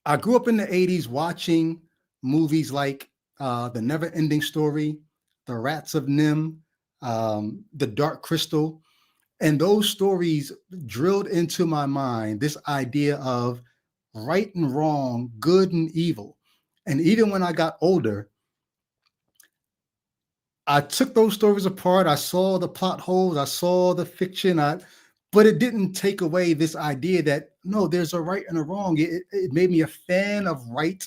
I grew up in the 80s watching movies like The Never Ending Story, The Rats of Nim, The Dark Crystal. And those stories drilled into my mind this idea of right and wrong, good and evil. And even when I got older, I took those stories apart. I saw the plot holes. I saw the fiction. But it didn't take away this idea that no, there's a right and a wrong. It made me a fan of right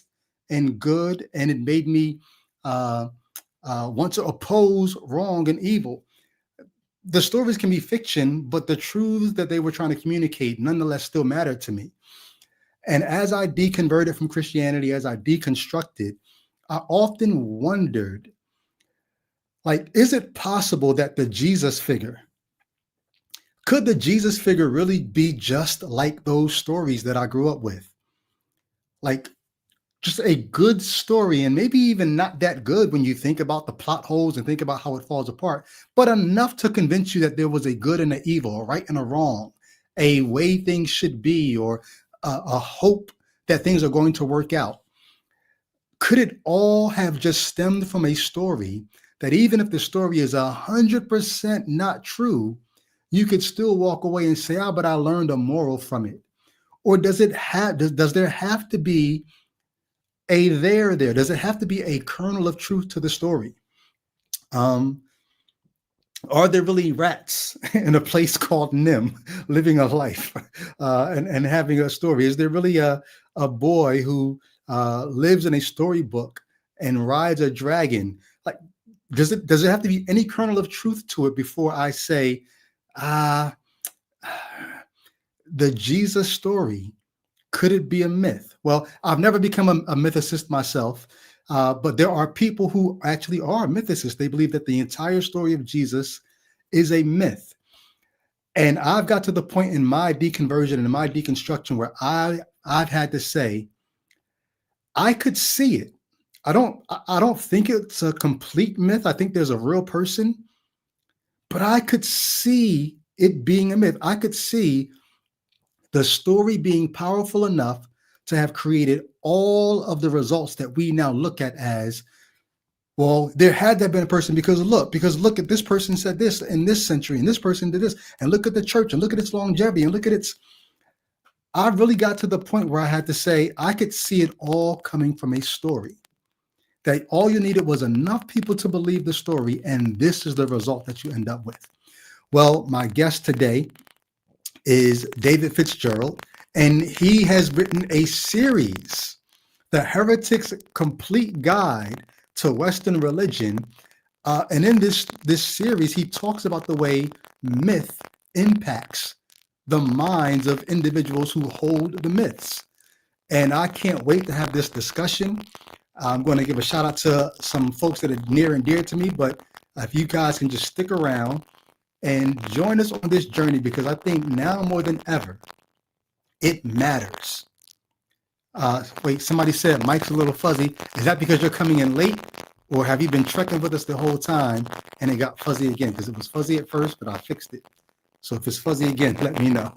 and good, and it made me uh, want to oppose wrong and evil. The stories can be fiction, but the truths that they were trying to communicate nonetheless still mattered to me. And as I deconverted from Christianity, as I deconstructed, I often wondered, like, is it possible that the Jesus figure, could the Jesus figure really be just like those stories that I grew up with? Like, just a good story, and maybe even not that good when you think about the plot holes and think about how it falls apart, but enough to convince you that there was a good and an evil, a right and a wrong, a way things should be, or a hope that things are going to work out. Could it all have just stemmed from a story that, even if the story is 100% not true, you could still walk away and say, "Ah, but I learned a moral from it"? Or does there have to be a there? Does it have to be a kernel of truth to the story? Um, are there really rats in a place called Nim living a life and having a story? Is there really a boy who lives in a storybook and rides a dragon? Like, does it have to be any kernel of truth to it before I say, ah, the Jesus story, could it be a myth? Well, I've never become a mythicist myself, but there are people who actually are mythicists. They believe that the entire story of Jesus is a myth. And I've got to the point in my deconversion and my deconstruction where I've had to say, I could see it. I don't think it's a complete myth. I think there's a real person, but I could see it being a myth. I could see the story being powerful enough to have created all of the results that we now look at as, well, there had to have been a person because look at this person said this in this century, and this person did this, and look at the church, and look at its longevity, and look at its. I really got to the point where I had to say I could see it all coming from a story. That all you needed was enough people to believe the story, and this is the result that you end up with. Well, my guest today is David Fitzgerald, and he has written a series, The Heretic's Complete Guide to Western Religion. And in this series, he talks about the way myth impacts the minds of individuals who hold the myths. And I can't wait to have this discussion. I'm going to give a shout out to some folks that are near and dear to me, but if you guys can just stick around and join us on this journey, because I think now more than ever, it matters. Wait, somebody said Mike's a little fuzzy. Is that because you're coming in late, or have you been trekking with us the whole time and it got fuzzy again? Because it was fuzzy at first, but I fixed it. So if it's fuzzy again, let me know.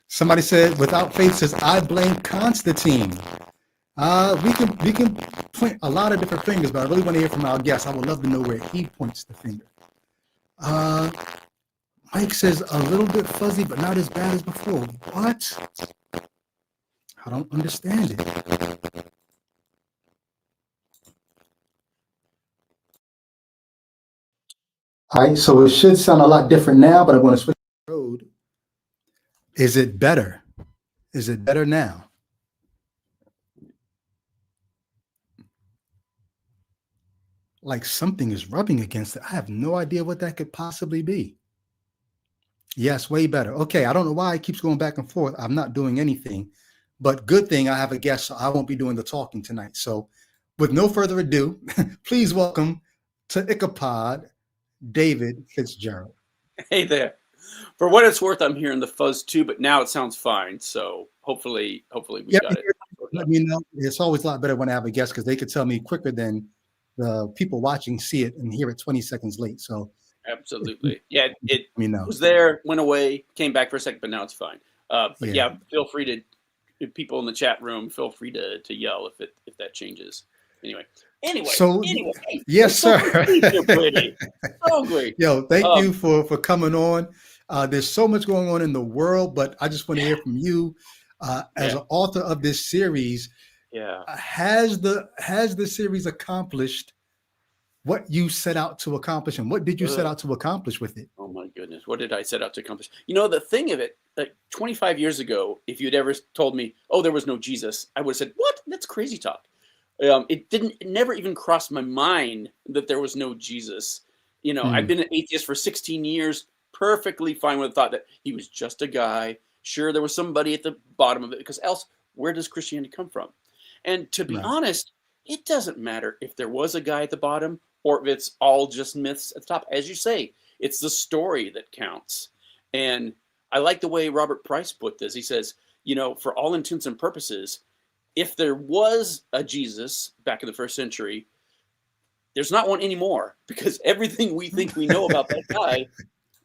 Somebody said, without faith, says, I blame Constantine. We can point a lot of different fingers, but I really want to hear from our guest. I would love to know where he points the finger. Mike says a little bit fuzzy, but not as bad as before. What? I don't understand it. All right, so it should sound a lot different now, but I'm going to switch the road. Is it better? Is it better now? Like something is rubbing against it. I have no idea what that could possibly be. Yes, way better. Okay, I don't know why it keeps going back and forth. I'm not doing anything, but good thing I have a guest, so I won't be doing the talking tonight. So with no further ado, please welcome to Ichabod, David Fitzgerald. Hey there. For what it's worth, I'm hearing the fuzz too, but now it sounds fine. So hopefully we got it. Let me know. It's always a lot better when I have a guest because they could tell me quicker than the people watching see it and hear it 20 seconds late. So absolutely. Yeah, it know. was there, went away, came back for a second, but now it's fine. But yeah, feel free to if people in the chat room, feel free to yell if that changes. Anyway, So hey, yes, it's so sir. good to see you, Brady. So great. Yo, thank you for coming on. There's so much going on in the world, but I just want to hear from you as Yeah. an author of this series. Yeah. Has the series accomplished what you set out to accomplish, and what did you set out to accomplish with it? Oh my goodness, what did I set out to accomplish? You know, the thing of it, like 25 years ago, if you'd ever told me, "Oh, there was no Jesus," I would have said, "What? That's crazy talk." It never even crossed my mind that there was no Jesus. You know, I've been an atheist for 16 years, perfectly fine with the thought that he was just a guy. Sure, there was somebody at the bottom of it, because else, where does Christianity come from? And to be Right. honest, it doesn't matter if there was a guy at the bottom or if it's all just myths at the top. As you say, it's the story that counts. And I like the way Robert Price put this. He says, you know, for all intents and purposes, if there was a Jesus back in the first century, there's not one anymore, because everything we think we know about that guy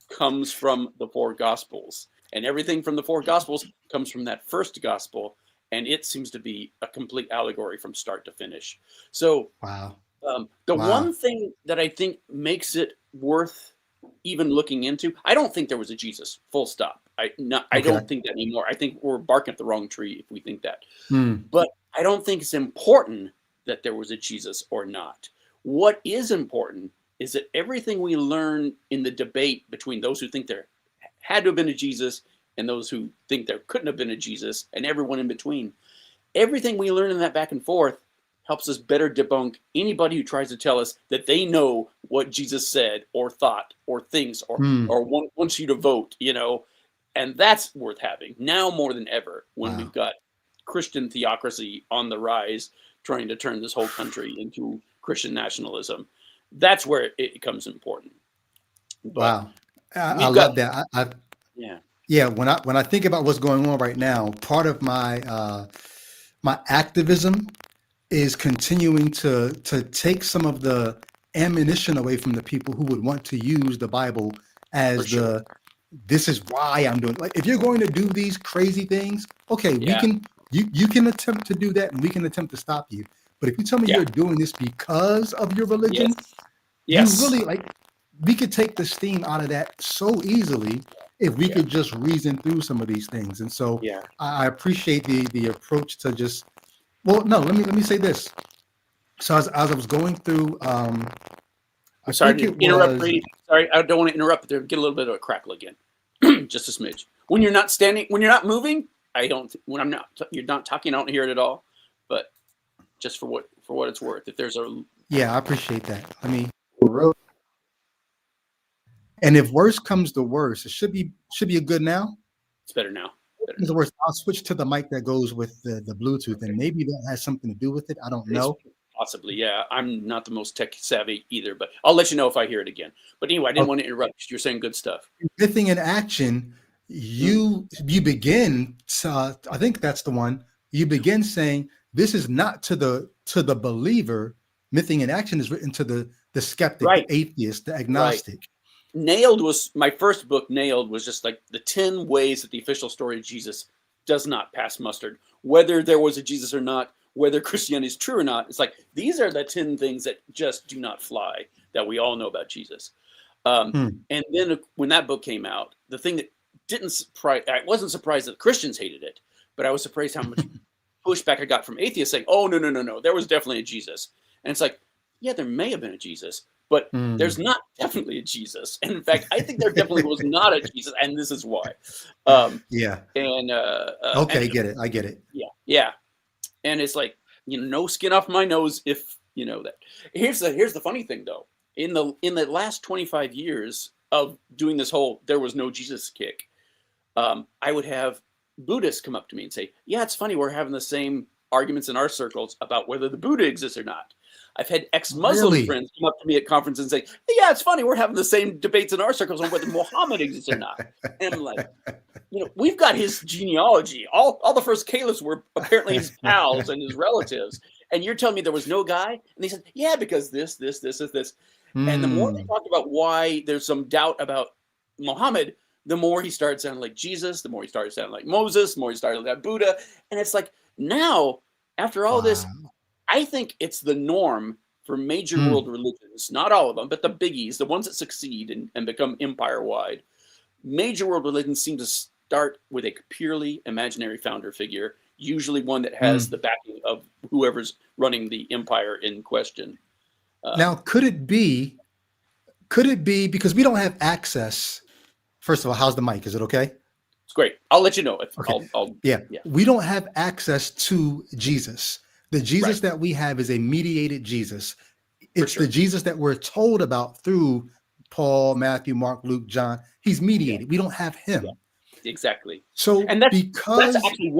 comes from the four Gospels. And everything from the four Gospels comes from that first Gospel. And it seems to be a complete allegory from start to finish. So Wow. the Wow. one thing that I think makes it worth even looking into, I don't think there was a Jesus, full stop. I don't think that anymore. I think we're barking at the wrong tree if we think that. But I don't think it's important that there was a Jesus or not. What is important is that everything we learn in the debate between those who think there had to have been a Jesus and those who think there couldn't have been a Jesus, and everyone in between, everything we learn in that back and forth helps us better debunk anybody who tries to tell us that they know what Jesus said or thought or thinks or wants you to vote, you know. And that's worth having now more than ever, when we've got Christian theocracy on the rise, trying to turn this whole country into Christian nationalism. That's where it becomes important. But I love that. yeah. Yeah, when I think about what's going on right now, part of my my activism is continuing to take some of the ammunition away from the people who would want to use the Bible as this is why I'm doing. Like, if you're going to do these crazy things, okay, we can you can attempt to do that, and we can attempt to stop you. But if you tell me you're doing this because of your religion, you really, like, we could take the steam out of that so easily if we could just reason through some of these things. And so I appreciate the approach to just, well, no, let me say this. So as I was going through, I'm sorry to interrupt, Brady. Sorry, I don't want to interrupt, but there get a little bit of a crackle again, just a smidge. When you're not standing, when you're not moving, you're not talking, I don't hear it at all. But just for what it's worth, if there's a I appreciate that. And if worse comes to worse, it should be a good now. It's better now. The worst, I'll switch to the mic that goes with the Bluetooth, and maybe that has something to do with it. I don't know. Possibly, yeah. I'm not the most tech savvy either, but I'll let you know if I hear it again. But anyway, I didn't want to interrupt. You're saying good stuff. Mything in Action, you begin. I think that's the one. You begin saying this is not to the believer. Mything in Action is written to the skeptic, the atheist, the agnostic. Nailed was my first book. Nailed was just like the 10 ways that the official story of Jesus does not pass mustard, whether there was a Jesus or not, whether Christianity is true or not. It's like, these are the 10 things that just do not fly, that we all know about Jesus. And then when that book came out, the thing that didn't surprise, I wasn't surprised that Christians hated it, but I was surprised how much pushback I got from atheists saying, oh, no, there was definitely a Jesus. And it's like, yeah, there may have been a Jesus, but there's not definitely a Jesus. And in fact, I think there definitely was not a Jesus, and this is why. Okay, I get it. I get it. Yeah. And it's like, no skin off my nose if you know that. Here's the funny thing, though. In the last 25 years of doing this whole there was no Jesus kick, I would have Buddhists come up to me and say, yeah, it's funny, we're having the same arguments in our circles about whether the Buddha exists or not. I've had ex-Muslim friends come up to me at conferences and say, yeah, it's funny, we're having the same debates in our circles on whether Muhammad exists or not. And I'm like, we've got his genealogy. All the first caliphs were apparently his pals and his relatives. And you're telling me there was no guy? And they said, yeah, because this is this. And the more they talked about why there's some doubt about Muhammad, the more he started sounding like Jesus, the more he started sounding like Moses, the more he started like Buddha. And it's like now, after all this, Wow. I think it's the norm for major Hmm. world religions, not all of them, but the biggies, the ones that succeed and become empire-wide. Major world religions seem to start with a purely imaginary founder figure, usually one that has the Hmm. backing of whoever's running the empire in question. Now, Um, could it be? Could it be because we don't have access? First of all, how's the mic? Is it okay? it's great. I'll let you know if Okay. I'll Yeah. yeah, We don't have access to Jesus. The right, Jesus that we have is a mediated Jesus. for It's the sure. Jesus that we're told about through Paul, Matthew, Mark, Luke, John. He's Yeah, mediated. We don't have yeah, him. exactly. So And that's because actually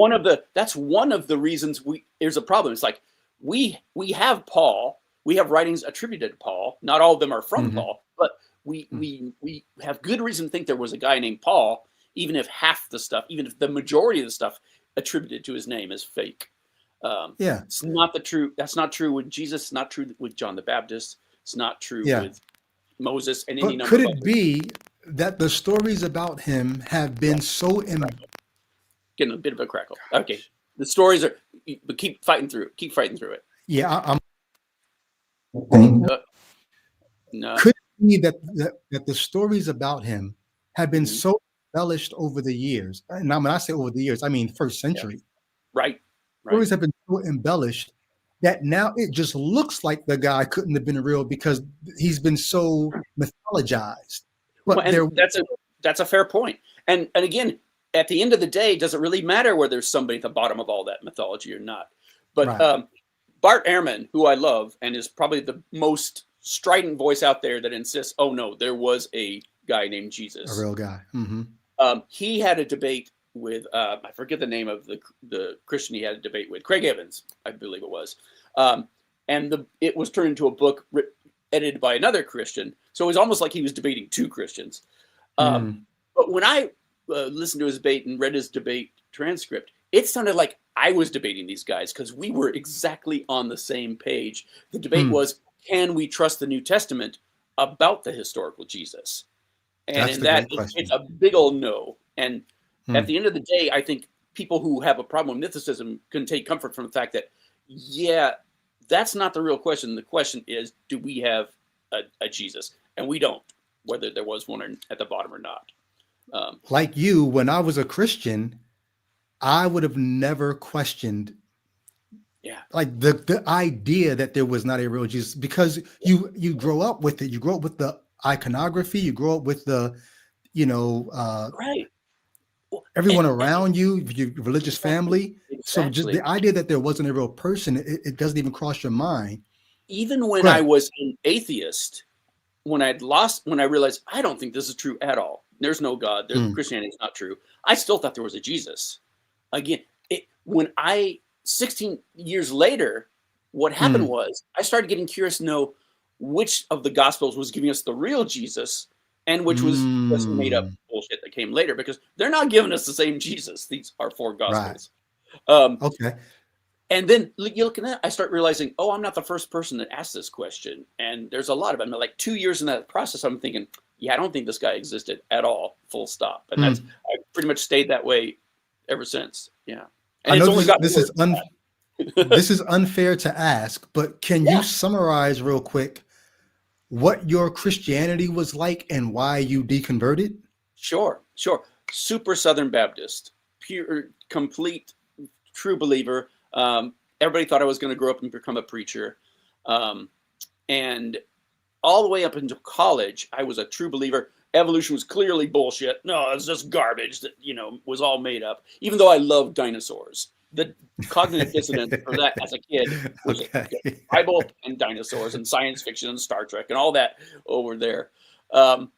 that's one of the reasons there's a problem. It's like we have Paul, we have writings attributed to Paul. Not all of them are from Mhm, Paul, but mm, we have good reason to think there was a guy named Paul, even if half the stuff, even if the majority of the stuff attributed to his name is fake. Um, yeah, it's not the true. That's not true with Jesus. It's not true with John the Baptist. It's not true yeah. with Moses and any But number could of it others. be that the stories about him have been Right. so Crackle. Getting a bit of a crackle. Okay. The stories are, but keep fighting through it. Keep fighting through it. yeah, I'm Uh, no. could it be that the stories about him have been Mhm. so embellished over the years? And when I say over the years, I mean first Yeah. century. Right. Right. Stories have been so embellished that now it just looks like the guy couldn't have been real because he's been so mythologized. Well, But and there that's a fair point. And again, at the end of the day, does it really matter whether there's somebody at the bottom of all that mythology or not? But right, Bart Ehrman, who I love and is probably the most strident voice out there that insists, oh no, there was a guy named a Jesus. real guy. Hmm. He had a debate with I forget the name of the Christian he had a debate with, Craig Evans, I believe it was, um, and it was turned into a book edited by another Christian. So it was almost like he was debating two Christians. Um, Mm, but when I listened to his debate and read his debate transcript, it sounded like I was debating these guys because we were exactly on the same page. The debate mm. was, can we trust the New Testament about the historical Jesus? And That's in the that, great it's question. a big old no. And at Mm, the end of the day, I think people who have a problem with mythicism can take comfort from the fact that, yeah, that's not the real question. The question is, do we have a Jesus? And we don't, whether there was one at the bottom or not. Um, like you, when I was a Christian, I would have never questioned yeah, like the idea that there was not a real Jesus because you grow up with it. You grow up with the iconography. You grow up with the you know right. Well, everyone around you, your religious exactly, family. So just exactly. the idea that there wasn't a real person, it doesn't even cross your mind. Even when Go I ahead. was an atheist, when I realized I don't think this is true at all. There's no God. Mm, Christianity is not true. I still thought there was a Jesus. Again, when I 16 years later, what happened mm, was I started getting curious to know which of the gospels was giving us the real Jesus and which was just made up mm, bullshit that came later because they're not giving us the same Jesus. These are four right. gospels. Um, Okay. and then you look at that, I start realizing, oh, I'm not the first person that asked this question. And there's a lot of them. Like 2 years in that process, I'm thinking, yeah, I don't think this guy existed at all, full stop. And I Mm. pretty much stayed that way ever since. Yeah. I And know it's only gotten worse. this is unfair to ask, but can you Yeah, summarize real quick what your Christianity was like and why you deconverted? sure, sure. Super Southern Baptist, pure, complete, true believer. Everybody thought I was going to grow up and become a preacher. Um, and all the way up into college, I was a true believer. Evolution was clearly bullshit. No, it's just garbage that, was all made up. Even though I loved dinosaurs. The cognitive dissonance for that as a kid was Okay. Bible and dinosaurs and science fiction and Star Trek and all that over there. Um,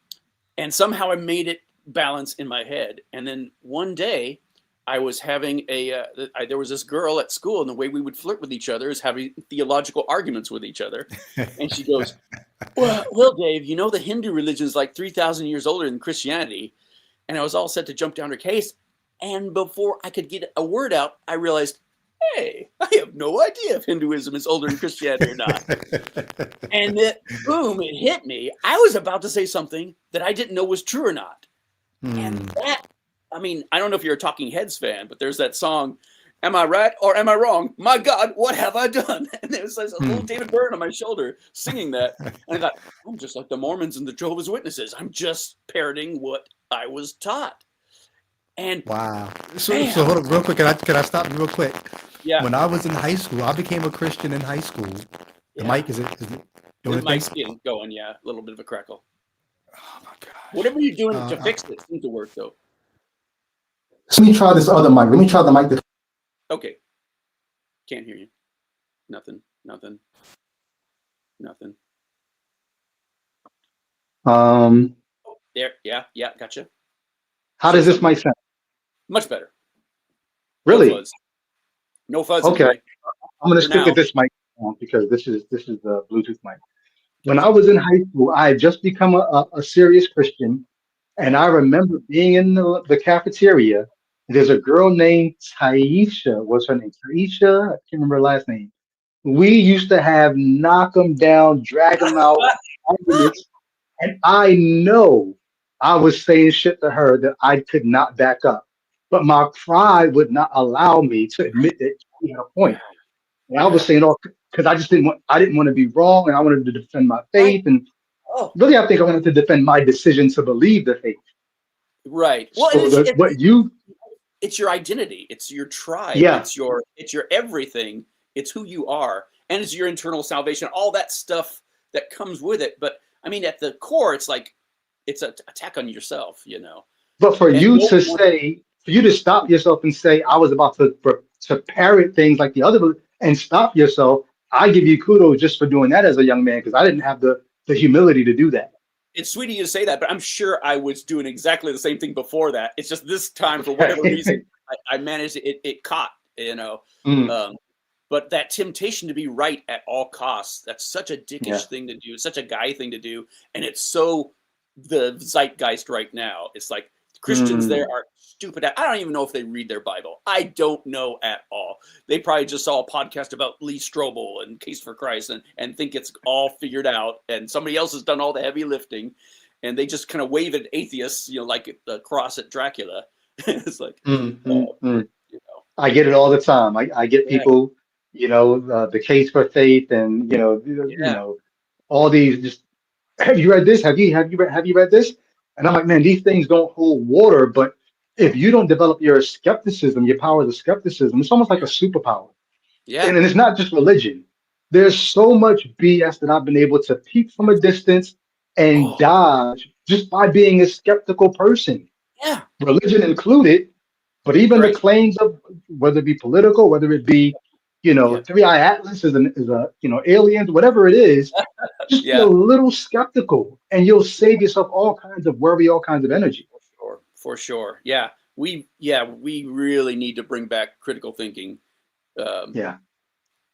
and somehow I made it balance in my head. And then one day I was having there was this girl at school, and the way we would flirt with each other is having theological arguments with each other. And she goes, well, Dave, the Hindu religion is like 3,000 years older than Christianity. And I was all set to jump down her case. And before I could get a word out, I realized, hey, I have no idea if Hinduism is older than Christianity or not. And boom, it hit me. I was about to say something that I didn't know was true or not. And Mm. that, I mean, I don't know if you're a Talking Heads fan, but there's that song, "Am I right or am I wrong? My God, what have I done?" And there was this little Mm. David Byrne on my shoulder singing that. And I thought, I'm just like the Mormons and the Jehovah's Witnesses. I'm just parroting what I was taught. And Wow. So bam, hold on real quick. Can I stop you real quick? yeah, When I was in high school, I became a Christian in high school. The yeah. mic is it doing The a thing? mic's getting going, yeah. A little bit of a crackle. Oh my gosh. Whatever you're doing to Uh, fix it seems to work, though. Let me try this other mic. Let me try the mic. Okay, can't hear you. Nothing, nothing, nothing. Um, There, yeah, yeah, gotcha. how Say does this something. mic sound? Much better. No Really? fuzz. No fuzz Okay. anyway. I'm gonna For stick with now. this mic because this is the Bluetooth mic. When I Gotcha. was in high school, I had just become a serious Christian, and I Okay. remember being in the cafeteria. There's a girl named Taisha. What's her name? Taisha. I can't remember her last name. We used to have knock them down, drag them out arguments, and I know I was saying shit to her that I could not back up, but my pride would not allow me to admit that she had a Yeah. point. And I was Yeah. saying, oh, because I didn't want to be wrong, and I wanted to defend my Right. faith, and Oh, really, I think I wanted to defend my decision to believe the faith. right. Well, and So what you, it's your identity. It's your tribe. yeah, It's your everything. It's who you are, and it's your internal salvation. All that stuff that comes with it. But I mean, at the core, it's like it's an attack on yourself. but for And you no to one. say, for you to stop yourself and say, I was about to parrot things like the other and stop yourself, I give you kudos just for doing that as a young man because I didn't have the humility to do that. It's sweet of you to say that, but I'm sure I was doing exactly the same thing before that. It's just this time, for whatever reason, Okay. I managed it. It caught, Mm, Um, but that temptation to be right at all costs, that's such a yeah. dickish thing to do. It's such a guy thing to do. And it's so the zeitgeist right now. It's like Christians there Mm, are stupid. I don't even know if they read their Bible. I don't know at all. They probably just saw a podcast about Lee Strobel and Case for Christ and think it's all figured out. And somebody else has done all the heavy lifting. And they just kind of wave at atheists, like the cross at Dracula. It's like, mm, uh, mm, mm. you know, I get it all the time. I get yeah, people, the case for faith, and yeah, all these. Just have you read this? Have you read this? And I'm like, man, these things don't hold water. But if you don't develop your skepticism, your power of skepticism, it's almost like a superpower. yeah. And it's not just religion. There's so much BS that I've been able to peek from a distance and Oh, dodge just by being a skeptical person, yeah. religion included. But even the Right. claims of whether it be political, whether it be, Yep. Three Eye Atlas is a aliens, whatever it is, just be a Yeah. little skeptical, and you'll save yourself all kinds of worry, all kinds of energy. For sure. For sure. Yeah. We really need to bring back critical thinking. Um, Yeah.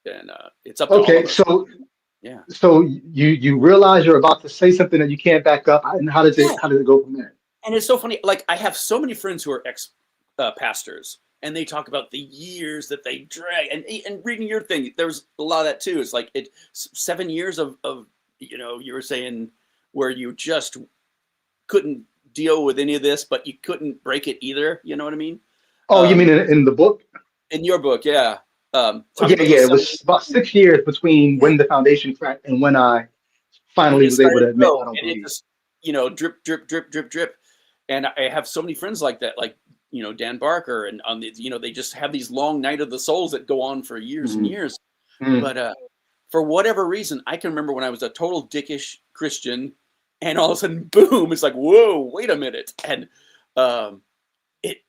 and it's up to all Okay. of us. So Yeah. so you realize you're about to say something that you can't back up, and Yeah. how does it go from there? And it's so funny. Like, I have so many friends who are ex pastors, and they talk about the years that they drag. And reading your thing, there's a lot of that too. It's like 7 years of you were saying where you just couldn't deal with any of this, but you couldn't break it either. You know what I mean? Oh, you Um, mean in the book? in your book, yeah. Oh, Talk yeah, about yeah. those It 7 years. was about 6 years between when the foundation cracked and when I And finally it was able started to to admit go, I don't and it believe. just, drip, drip, drip, drip, drip. And I have so many friends like that, like, Dan Barker, and on they just have these long night of the souls that go on for years and Mm, years. mm. But for whatever reason, I can remember when I was a total dickish Christian, and all of a sudden, boom! It's like, whoa, wait a minute, and um,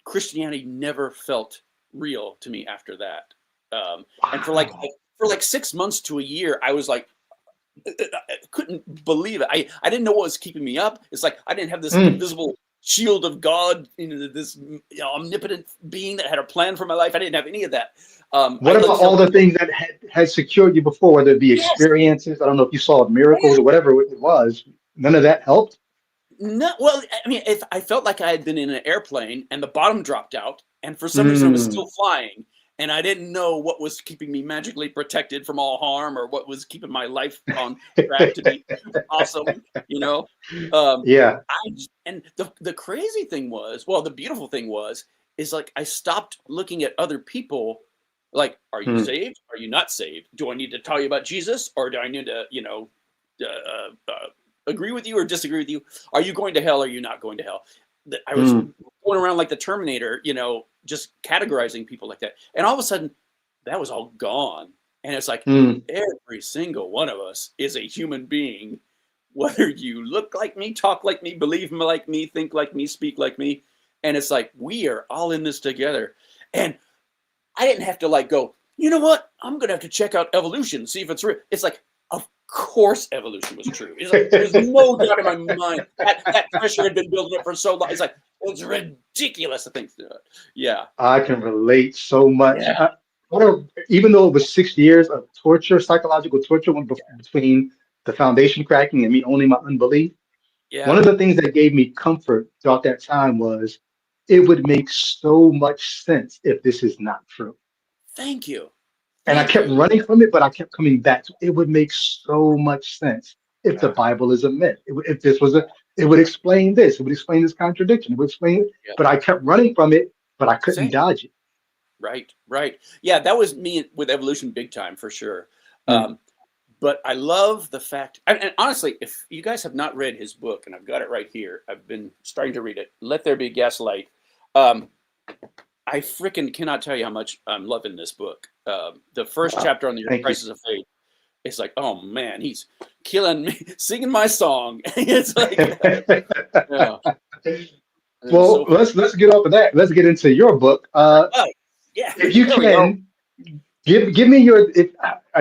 Christianity never felt real to me after that. And Wow. for like 6 months to a year, I was like, I couldn't believe it. I didn't know what was keeping me up. It's like I didn't have this Mm. invisible shield of God, this omnipotent being that had a plan for my life. I didn't have any of that. I What looked about for all the things that had secured you before, whether it be yes, experiences? I don't know if you saw miracles yeah. or whatever it was. None of that helped. No, well, I mean, if I felt like I had been in an airplane and the bottom dropped out, and for some reason it was Mm. still flying, and I didn't know what was keeping me magically protected from all harm, or what was keeping my life on track to be awesome. You know, um, Yeah. and the crazy thing was, well, the beautiful thing was, is like I stopped looking at other people. Like, are you Mm, saved? Are you not saved? Do I need to tell you about Jesus, or do I need to, agree with you or disagree with you? Are you going to hell? Or are you not going to hell? I was mm, going around like the Terminator, just categorizing people like that. And all of a sudden, that was all gone. And it's like mm. every single one of us is a human being, whether you look like me, talk like me, believe like me, think like me, speak like me. And it's like we are all in this together. And I didn't have to like go, you know what? I'm gonna have to check out evolution, see if it's real. It's like, of course evolution was true. It's like there's no doubt in my mind that pressure had been building up for so long. It's like it's ridiculous to think that. Yeah. I can relate so much. Yeah. I don't, even though it was 6 years of torture, psychological torture between the foundation cracking and me owning my unbelief, one Yeah. of the things that gave me comfort throughout that time was it would make so much sense if this is not true. Thank you. And I Thank kept you. running from it, but I kept coming back to it would make so much sense if the Yeah. Bible is a myth. If this was it would explain this, it would explain this contradiction, it would explain it. Yeah. But I kept running from it, but I couldn't Same. dodge it. Right. Right. Yeah, that was me with evolution big time for sure. Mm. Um, but I love the fact, and honestly, if you guys have not read his book, and I've got it right here, I've been starting to read it. Let There Be Gaslight. Um, I freaking cannot tell you how much I'm loving this book. The first Wow. chapter on the Thank you. crisis of faith, it's like, oh man, he's killing me, singing my song. It's like, yeah, it's Well, so fun. let's get off of that. Let's get into your book. Oh, yeah, If you there we go. can, give me your. If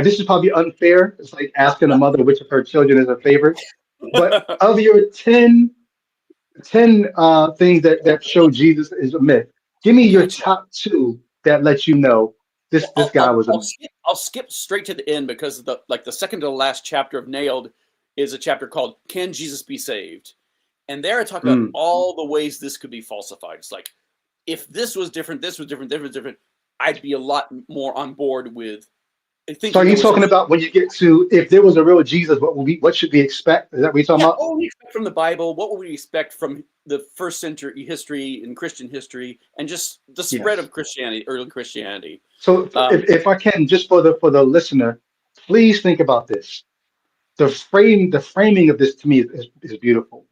this is probably unfair. It's like asking a mother which of her children is her favorite. But of your 10 things that show Jesus is a myth, give me your Gotcha. top two that let you know Well, this guy was a myth. I'll skip straight to the end because the second to the last chapter of Nailed is a chapter called "Can Jesus Be Saved?" And there I talk about Mm. all the ways this could be falsified. It's like if this was different, this was different, different, different. I'd be a lot more on board with So are thinking there you was a talking about when you get to if there was a real Jesus, what should we expect? Is that what you're talking yeah. about? What would we expect from the Bible? What would we expect from the first century history and Christian history, and just the spread Yes. of Christianity, early Christianity? So Um, if I can, just for the listener, please think about this. The framing of this to me is beautiful.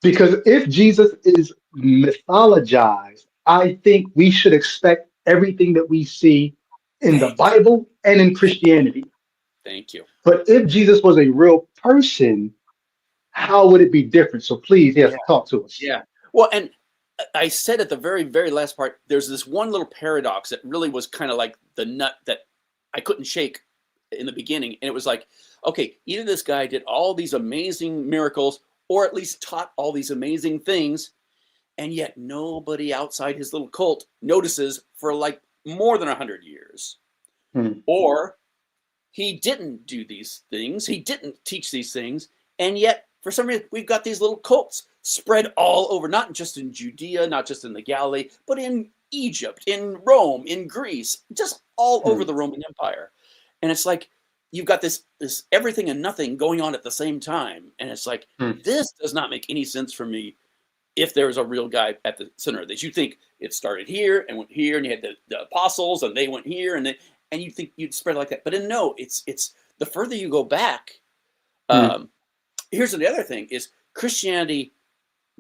Because if Jesus is mythologized, I think we should expect everything that we see in the thank you, Bible and in thank you, Christianity. thank you. But if Jesus was a real person, how would it be different? So please, Yeah. yes, talk to us. Yeah. Well, and I said at the very, very last part, there's this one little paradox that really was kind of like the nut that I couldn't shake in the beginning. And it was like, okay, either this guy did all these amazing miracles or at least taught all these amazing things, and yet nobody outside his little cult notices for like more than 100 years. Hmm. Or he didn't do these things. He didn't teach these things. And yet, for some reason, we've got these little cults spread all over, not just in Judea, not just in the Galilee, but in Egypt, in Rome, in Greece, just all over Hmm. the Roman Empire. And it's like you've got this everything and nothing going on at the same time. And it's like, Hmm. this does not make any sense for me if there was a real guy at the center of this. You think it started here and went here, and you had the apostles, and they went here, and you think you'd spread like that. But no, it's the further you go back. Hmm. Um, Here's the other thing: is Christianity,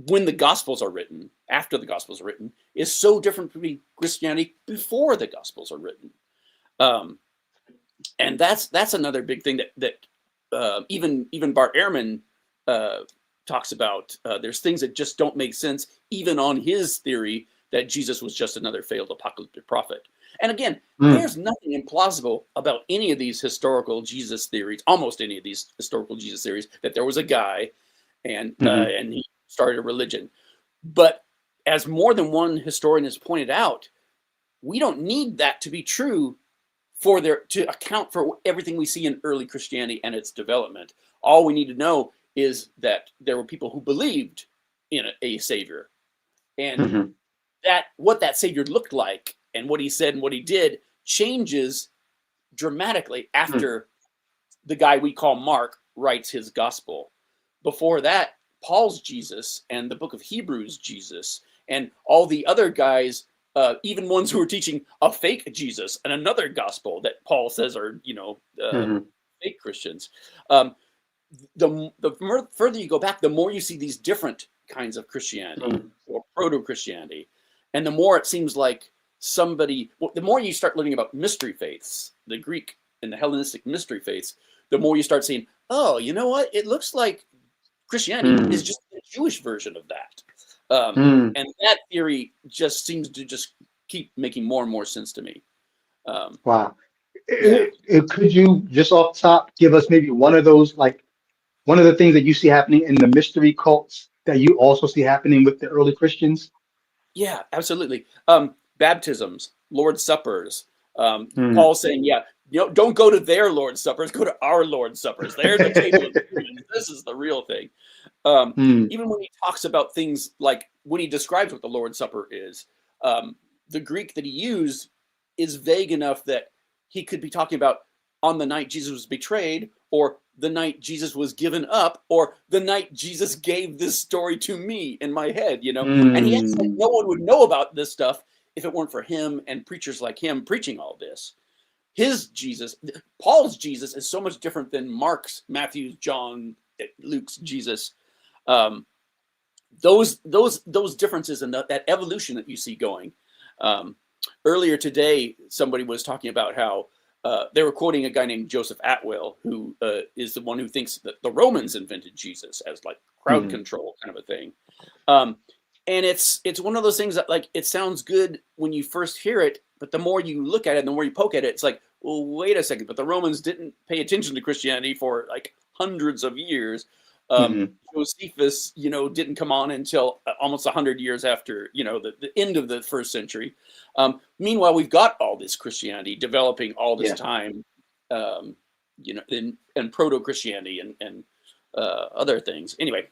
when the Gospels are written, after the Gospels are written, is so different from Christianity before the Gospels are written. Um, and that's another big thing that even Bart Ehrman uh, talks about. There's things that just don't make sense, even on his theory that Jesus was just another failed apocalyptic prophet. And again, Hmm. there's nothing implausible about any of these historical Jesus theories, almost any of these historical Jesus theories, that there was a guy Hmm. and he started a religion. But as more than one historian has pointed out, we don't need that to be true to account for everything we see in early Christianity and its development. All we need to know is that there were people who believed in a savior, and Hmm. that what that savior looked like and what he said and what he did changes dramatically after the guy we call Mark writes his gospel. Before that, Paul's Jesus and the book of Hebrews Jesus and all the other guys, even ones who are teaching a fake Jesus and another gospel that Paul says are, fake Christians. The further you go back, the more you see these different kinds of Christianity or proto-Christianity. And the more it seems like the more you start learning about mystery faiths, the Greek and the Hellenistic mystery faiths, the more you start seeing, oh, you know what? It looks like Christianity is just a Jewish version of that. And that theory just seems to just keep making more and more sense to me. Wow. Could you just off top give us maybe one of those, like one of the things that you see happening in the mystery cults that you also see happening with the early Christians? Yeah, absolutely. Baptisms, Lord's Suppers. Paul saying, don't go to their Lord's Suppers, go to our Lord's Suppers. They're the table of humans. This is the real thing. Even when he talks about things like when he describes what the Lord's Supper is, the Greek that he used is vague enough that he could be talking about on the night Jesus was betrayed, or the night Jesus was given up, or the night Jesus gave this story to me in my head, and he said no one would know about this stuff if it weren't for him and preachers like him preaching all this. His Jesus, Paul's Jesus, is so much different than Mark's, Matthew's, John, Luke's Jesus. Those differences and that evolution that you see going. Earlier today, somebody was talking about how they were quoting a guy named Joseph Atwill, who is the one who thinks that the Romans invented Jesus as like crowd control kind of a thing. And it's one of those things that, like, it sounds good when you first hear it, but the more you look at it and the more you poke at it, it's like, well, wait a second, but the Romans didn't pay attention to Christianity for like hundreds of years. Josephus, didn't come on until almost 100 years after, the end of the first century. Meanwhile, we've got all this Christianity developing all this time, and proto-Christianity and other things. Anyway.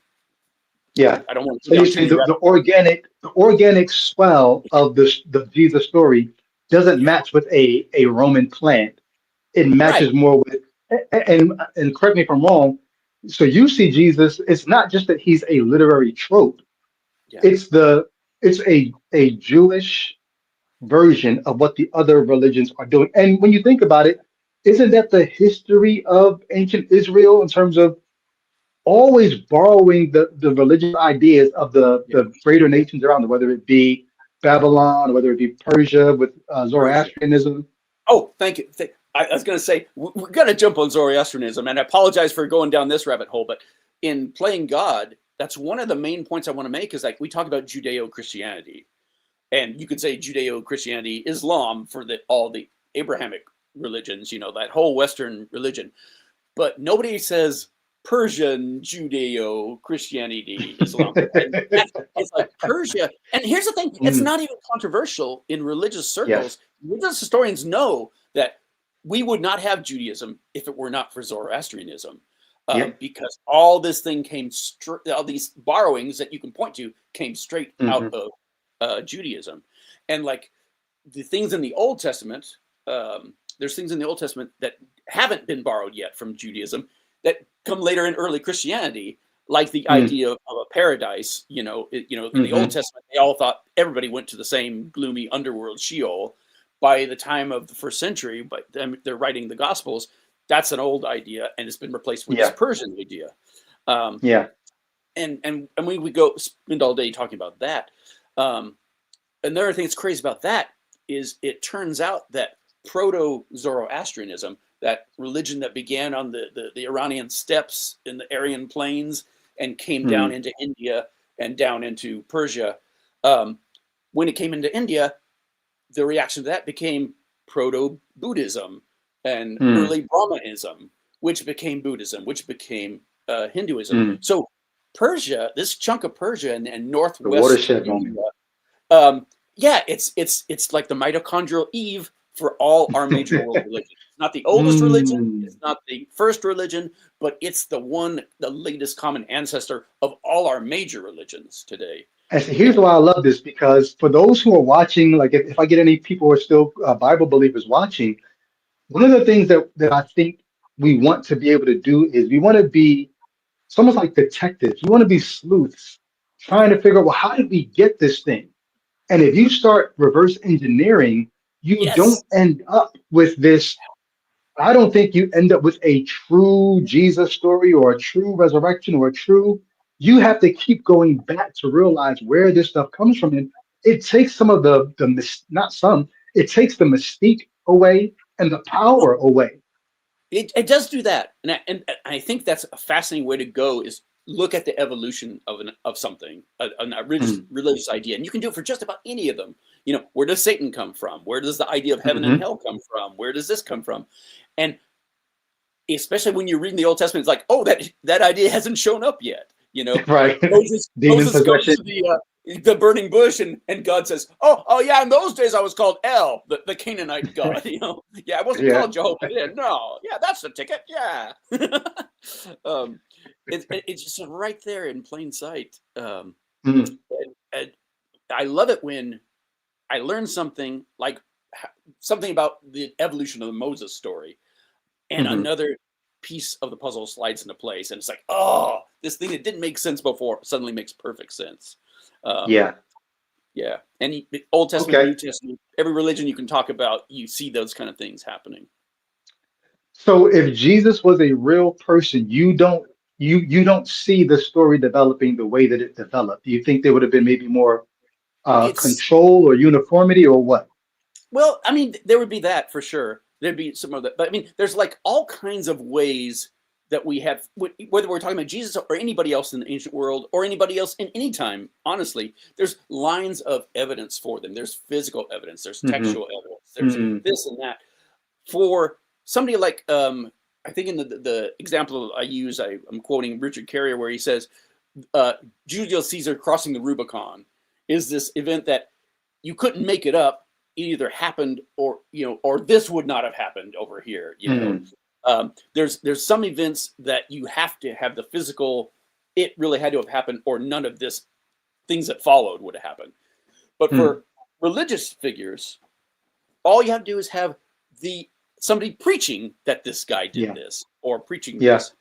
Yeah, I don't want to. So you say the organic swell of the Jesus story doesn't match with a Roman plant. It matches more with, and correct me if I'm wrong. So you see Jesus. It's not just that he's a literary trope. Yeah. It's a Jewish version of what the other religions are doing. And when you think about it, isn't that the history of ancient Israel in terms of always borrowing the religious ideas of the greater nations around them, whether it be Babylon or whether it be Persia with Zoroastrianism? Oh, thank you. I was going to say, we're going to jump on Zoroastrianism, and I apologize for going down this rabbit hole, but in Playing God, that's one of the main points I want to make is, like, we talk about Judeo-Christianity, and you could say Judeo-Christianity, Islam for all the Abrahamic religions, that whole Western religion, but nobody says Persian Judeo-Christianity, Islam. It's like Persia. And here's the thing, it's not even controversial in religious circles. Religious historians know that we would not have Judaism if it were not for Zoroastrianism. Because all this thing all these borrowings that you can point to came straight out of Judaism. And like the things in the Old Testament, there's things in the Old Testament that haven't been borrowed yet from Judaism that come later in early Christianity, like the idea of a paradise. In the Old Testament, they all thought everybody went to the same gloomy underworld Sheol. By the time of the first century, but they're writing the Gospels, that's an old idea, and it's been replaced with this Persian idea. And we would go spend all day talking about that. Another thing that's crazy about that is it turns out that proto-Zoroastrianism, that religion that began on the Iranian steppes in the Aryan plains and came down into India and down into Persia. When it came into India, the reaction to that became proto-Buddhism and early Brahmanism, which became Buddhism, which became Hinduism. So Persia, this chunk of Persia and northwest India, it's like the mitochondrial Eve for all our major world religions. It's not the oldest religion, it's not the first religion, but it's the latest common ancestor of all our major religions today. And so here's why I love this, because for those who are watching, like if I get any people who are still Bible believers watching, one of the things that I think we want to be able to do is we want to be, it's almost like detectives. We want to be sleuths, trying to figure out, well, how did we get this thing? And if you start reverse engineering, you Yes. don't end up with this. I don't think you end up with a true Jesus story or a true resurrection or a true. You have to keep going back to realize where this stuff comes from. And it takes some of not some, it takes the mystique away and the Well, power away. it does do that, and I think that's a fascinating way to go. Is look at the evolution of something, a religious Mm-hmm. religious idea, and you can do it for just about any of them. You know, where does Satan come from? Where does the idea of heaven and Mm-hmm. hell come from? Where does this come from? And especially when you're reading the Old Testament, it's like, oh, that idea hasn't shown up yet. You know, Right. Demon Moses goes possession. to the burning bush, and God says, oh yeah, in those days I was called El, the Canaanite god. You know, yeah, I wasn't Yeah. called Jehovah then. No, yeah, that's the ticket. Yeah, um, it's just right there in plain sight. Mm-hmm. And I love it when I learn something like something about the evolution of the Moses story, and Mm-hmm. another piece of the puzzle slides into place, and it's like, oh, this thing that didn't make sense before suddenly makes perfect sense. Um, Yeah. yeah, and Old Testament, Okay. New Testament, every religion you can talk about, you see those kind of things happening. So if Jesus was a real person, you don't see the story developing the way that it developed. Do you think there would have been maybe more It's control or uniformity or what? Well, I mean, there would be that for sure. There'd be some of that, but I mean, there's like all kinds of ways that we have, whether we're talking about Jesus or anybody else in the ancient world or anybody else in any time. Honestly, there's lines of evidence for them. There's physical evidence. There's Hmm. textual evidence. There's Hmm. this and that. For somebody like, I think in the example I use, I'm quoting Richard Carrier, where he says, uh, Julius Caesar crossing the Rubicon is this event that you couldn't make it up. It either happened, or or this would not have happened over here. Hmm. There's some events that you have to have the physical. It really had to have happened, or none of this things that followed would have happened. But Hmm. for religious figures, all you have to do is have the somebody preaching that this guy did Yeah. this, or preaching Yeah. this,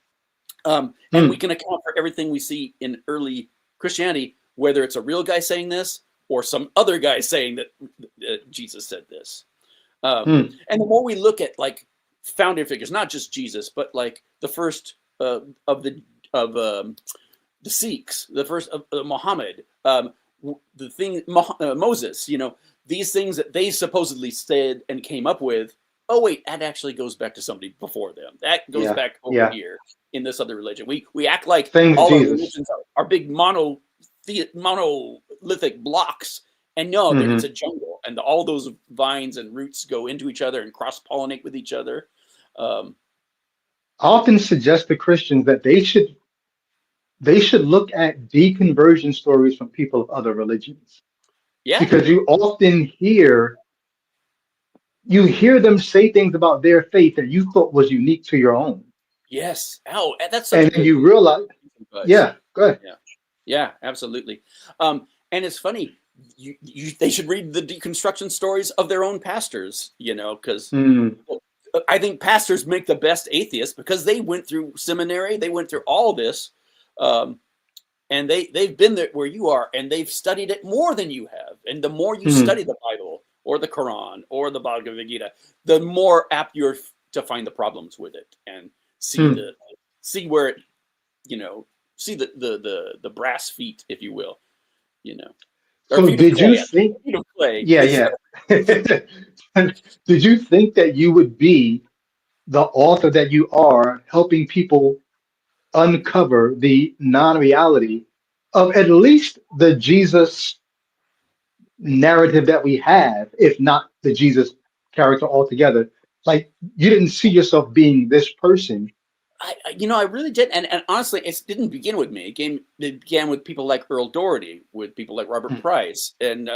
and we Hmm. can account for everything we see in early Christianity, whether it's a real guy saying this or some other guy saying that Jesus said this. Um, Hmm. and the more we look at like founding figures, not just Jesus, but like the first of the Sikhs, the first of Muhammad, Moses, these things that they supposedly said and came up with. Oh wait, that actually goes back to somebody before them. That goes Yeah. back over Yeah. here in this other religion. We act like Same with all our Jesus. religions are big monolithic blocks, and no, Hmm. it's a jungle, and all those vines and roots go into each other and cross pollinate with each other. Um, I often suggest to Christians that they should look at deconversion stories from people of other religions, yeah, because you hear them say things about their faith that you thought was unique to your own, yes. Oh, that's such a and then good you realize, advice. yeah, go ahead. Yeah. Yeah, absolutely. And it's funny. They should read the deconstruction stories of their own pastors. Because Mm, I think pastors make the best atheists because they went through seminary, they went through all this, um, and they've been there where you are, and they've studied it more than you have. And the more you mm, study the Bible or the Quran or the Bhagavad Gita, the more apt you're to find the problems with it and see mm. the see where it you know see the brass feet, if you will, you know, or So feet of did you clay. think, Feet of clay. yeah, yeah. Did you think that you would be the author that you are, helping people uncover the non-reality of at least the Jesus narrative that we have, if not the Jesus character altogether? Like, you didn't see yourself being this person. I really did, and honestly, it didn't begin with me. It began with people like Earl Doherty, with people like Robert Mm, Price, and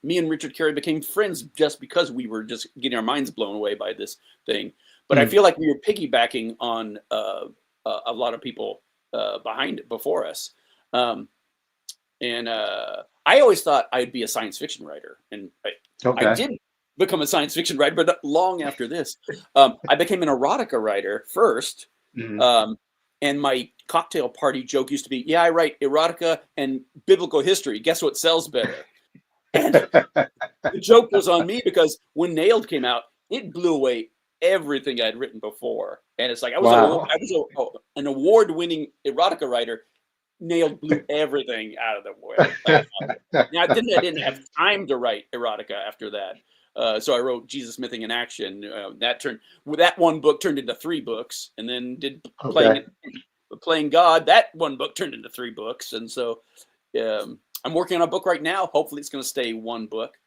me and Richard Carey became friends just because we were just getting our minds blown away by this thing. But I mm, feel like we were piggybacking on a lot of people before us, um, and I always thought I'd be a science fiction writer, and I Okay. did become a science fiction writer, but long after this, I became an erotica writer first. Mhm. And my cocktail party joke used to be, "Yeah, I write erotica and biblical history. Guess what sells better?" And the joke was on me because when Nailed came out, it blew away everything I'd written before. And it's like Wow. an award-winning erotica writer. Nailed blew everything out of the way. Now, I didn't have time to write erotica after that. So I wrote Jesus Mything in Action. That one book turned into 3 books, and then did Okay. playing God. That one book turned into 3 books, and so I'm working on a book right now. Hopefully, it's going to stay 1 book.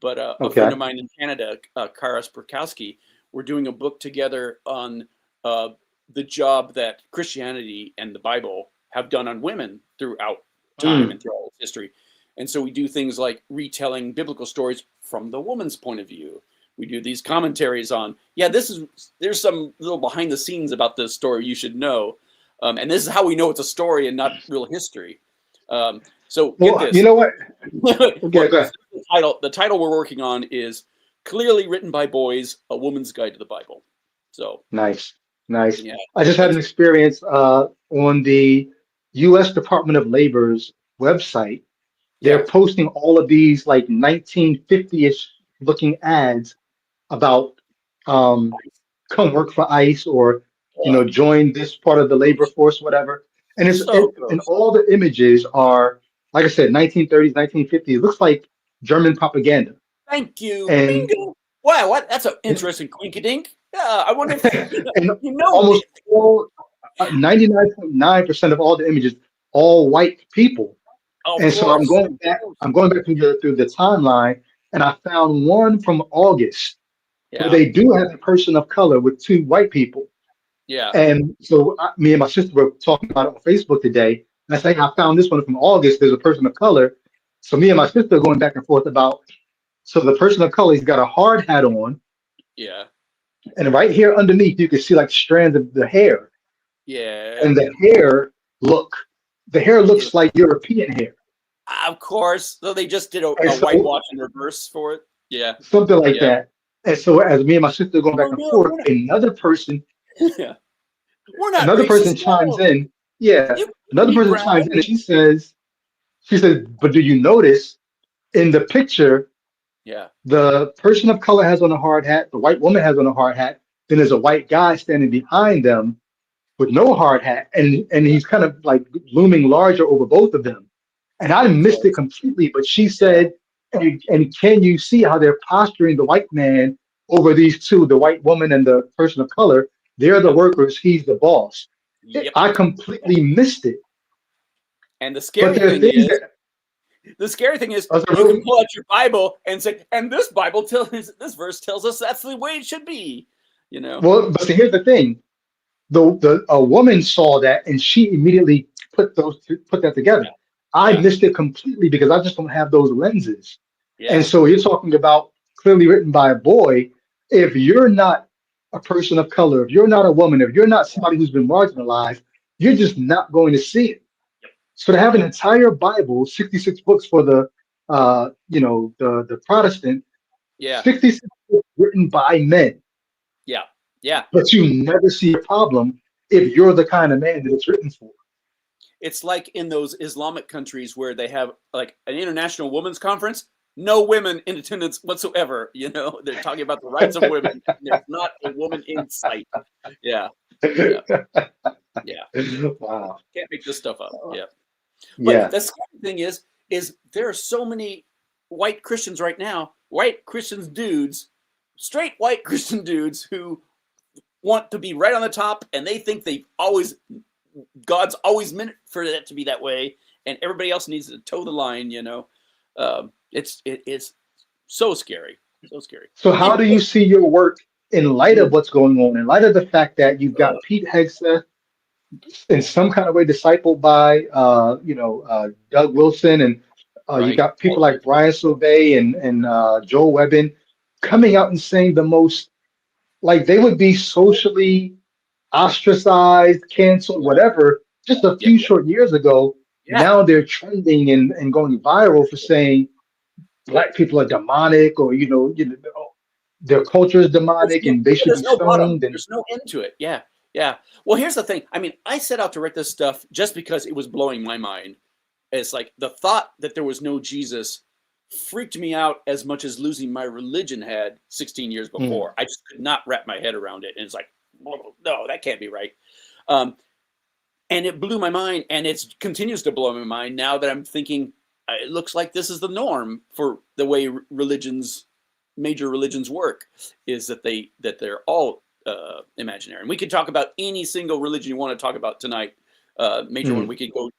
But a friend Okay. of mine in Canada, Karas Perkowski, we're doing a book together on the job that Christianity and the Bible have done on women throughout time Mm. and throughout history. And so we do things like retelling biblical stories from the woman's point of view. We do these commentaries on, there's some little behind the scenes about this story you should know. And this is how we know it's a story and not real history. So get Well, you this. know what? Okay, Well, go ahead. the title we're working on is Clearly Written by Boys, A Woman's Guide to the Bible. So, Nice. Nice. yeah, I just had an that's experience on the U.S. Department of Labor's website. yeah. They're posting all of these like 1950-ish looking ads about um, come work for ICE or Ugh, join this part of the labor gross. force, whatever. And So and gross. all the images are like I said, 1930s, 1950s. It looks like German propaganda. Thank you. And Bingo. Wow, what? That's an interesting quinky dink. Yeah, I wonder if and it. almost all 99.9% of all the images, all white people. Of And so I'm course. going back. I'm going back through the timeline, and I found one from August where Yeah, they do have a person of color with 2 white people. yeah, And so me and my sister were talking about it on Facebook today. And I say, I found this one from August. There's a person of color. So me and my sister are going back and forth about. So the person of color, he's got a hard hat on, yeah, and right here underneath, you can see like strands of the hair. yeah. And look, the hair Is looks like European hair, of course. So they just did and a so whitewash in reverse for it. Yeah, something like yeah. that. And so as me and my sister are going back Oh and no, forth, yeah. We're not another person racist. chimes No, in. Yeah, you can another be person brown. chimes in, and she says, but do you notice in the picture Yeah, the person of color has on a hard hat, the white woman has on a hard hat, then there's a white guy standing behind them with no hard hat, and yeah. he's kind of like looming larger over both of them. And I Of missed it course. completely, but she Yeah. said, and can you see how they're posturing the white man over these two, the white woman and the person of color? They're the Yep. workers, he's the boss. Yep. I completely missed it. And But there are things that the scary thing is, as a you can real pull out your Bible and say, and this verse tells us that's the way it should be. You know. well, but see, here's the thing. The a woman saw that and she immediately put that together. I Yeah. missed it completely because I just don't have those lenses. And Yeah. so you're talking about clearly written by a boy. If you're not a person of color, if you're not a woman, if you're not somebody who's been marginalized, you're just not going to see it. Yep. So to have an Yep. entire Bible, 66 books for the the Protestant, Yeah. 66 books written by men, Yeah. Yeah. but you never see a problem if you're the kind of man that it's written for. It's like in those Islamic countries where they have like an international women's conference, no women in attendance whatsoever. You know, they're talking about the rights of women. There's not a woman in sight. Yeah. Yeah. Yeah. Wow. Can't make this stuff up. Yeah. But Yeah. the scary thing is there are so many white Christians right now, white Christians dudes, straight white Christian dudes who want to be right on the top, and they think God's always meant for that to be that way, and everybody else needs to toe the line. You know, it's so scary, so scary. So how do Anyway, you see your work in light of what's going on, in light of the fact that you've got Pete Hegseth in some kind of way discipled by Doug Wilson, and you right? got people like Brian Sylvie and Joel Webbin coming out and saying the most, like they would be socially ostracized, canceled, Yeah, whatever, just a yeah, few short years ago. Yeah. now they're trending and going viral for saying black people are demonic, or their culture is demonic and they should There's be no bottom. stoned. And There's no end to it. Yeah. Yeah. Well, here's the thing. I mean, I set out to write this stuff just because it was blowing my mind. It's like the thought that there was no Jesus freaked me out as much as losing my religion had 16 years mm, before. I just could not wrap my head around it. And it's like, no, that can't be right. Um, and it blew my mind, and it continues to blow my mind now that I'm thinking it looks like this is the norm for the way major religions work, is that they're all imaginary. And we could talk about any single religion you want to talk about tonight, major one. mm, We could go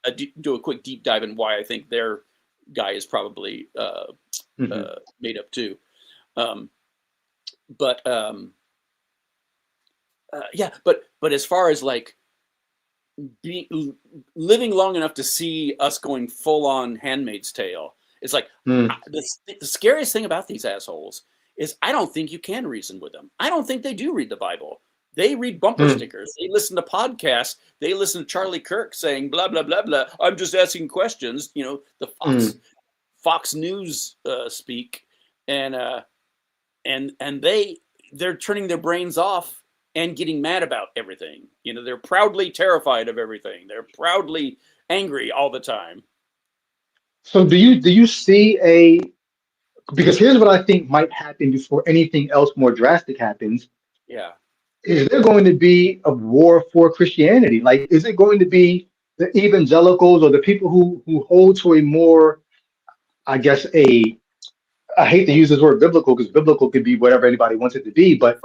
do a quick deep dive in why I think their guy is probably mhm. made up too. Um, but yeah, but as far as like living long enough to see us going full on Handmaid's Tale, it's like Mm, the scariest thing about these assholes is I don't think you can reason with them. I don't think they do read the Bible. They read bumper mm, stickers. They listen to podcasts. They listen to Charlie Kirk saying blah blah blah blah. I'm just asking questions. You know, the mm. Fox News speak, and they're turning their brains off and getting mad about everything. You know, they're proudly terrified of everything. They're proudly angry all the time. So do you see a because here's what I think might happen before anything else more drastic happens. Yeah. Is there going to be a war for Christianity? Like, is it going to be the evangelicals or the people who hold to a more, I guess, I hate to use this word biblical because biblical could be whatever anybody wants it to be, but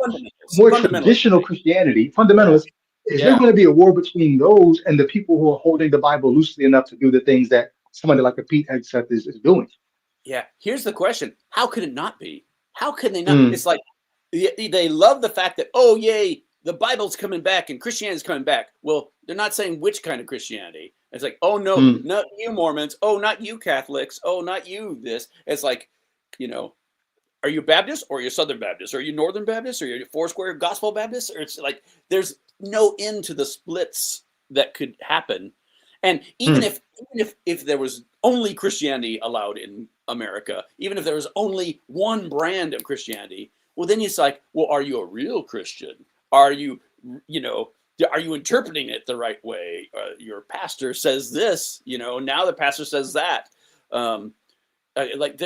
more Fundamentalists. traditional Christianity, Yeah. fundamentalists, is there Yeah. going to be a war between those and the people who are holding the Bible loosely enough to do the things that somebody like a Pete Hegseth is doing? Yeah. Here's the question. How could it not be? How can they not? Mm, It's like they love the fact that, oh, yay, the Bible's coming back and Christianity's coming back. Well, they're not saying which kind of Christianity. It's like, oh, no, mm, not you Mormons. Oh, not you Catholics. Oh, not you this. It's like, you know, are you Baptist or are you Southern Baptist? Are you Northern Baptist or are you Foursquare Gospel Baptist? Or it's like there's no end to the splits that could happen. And even mm. if there was only Christianity allowed in America, even if there was only one brand of Christianity, well, then it's like, well, are you a real Christian? Are you, you know, are you interpreting it the right way? Your pastor says this, you know, now the pastor says that. Um, like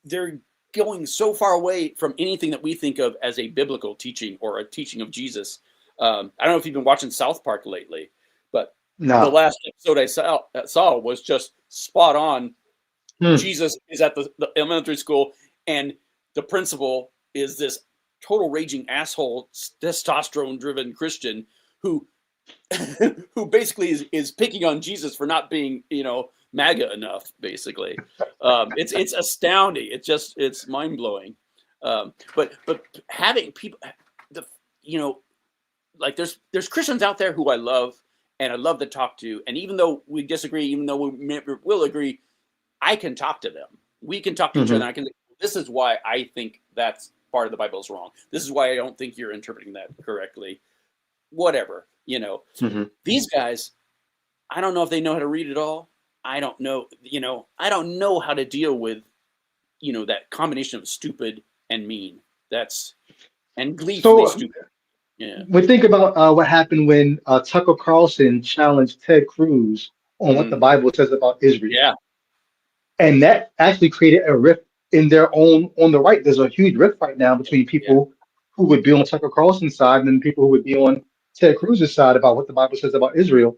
they're going so far away from anything that we think of as a biblical teaching or a teaching of Jesus. I don't know if you've been watching South Park lately, but the No. last episode I saw was just spot on. Mm, Jesus is at the elementary school, and the principal is this total raging asshole, testosterone-driven Christian who who basically is picking on Jesus for not being, you know, MAGA enough. Basically, it's astounding. It's mind blowing. But having people, the you know, like there's Christians out there who I love and I love to talk to, and even though we disagree, even though we will agree, I can talk to them. We can talk to each other. mhm, And I can. This is why I think that's part of the Bible is wrong. This is why I don't think you're interpreting that correctly. Whatever, you know. mhm. These guys, I don't know if they know how to read it all. I don't know, you know, I don't know how to deal with, you know, that combination of stupid and mean. That's and gleefully So stupid. Yeah. we think about what happened when Tucker Carlson challenged Ted Cruz on what the Mm. Bible says about Israel, Yeah. and that actually created a rift in their own on the right. There's a huge rift right now between Yeah. people who would be on Tucker Carlson's side and people who would be on Ted Cruz's side about what the Bible says about Israel.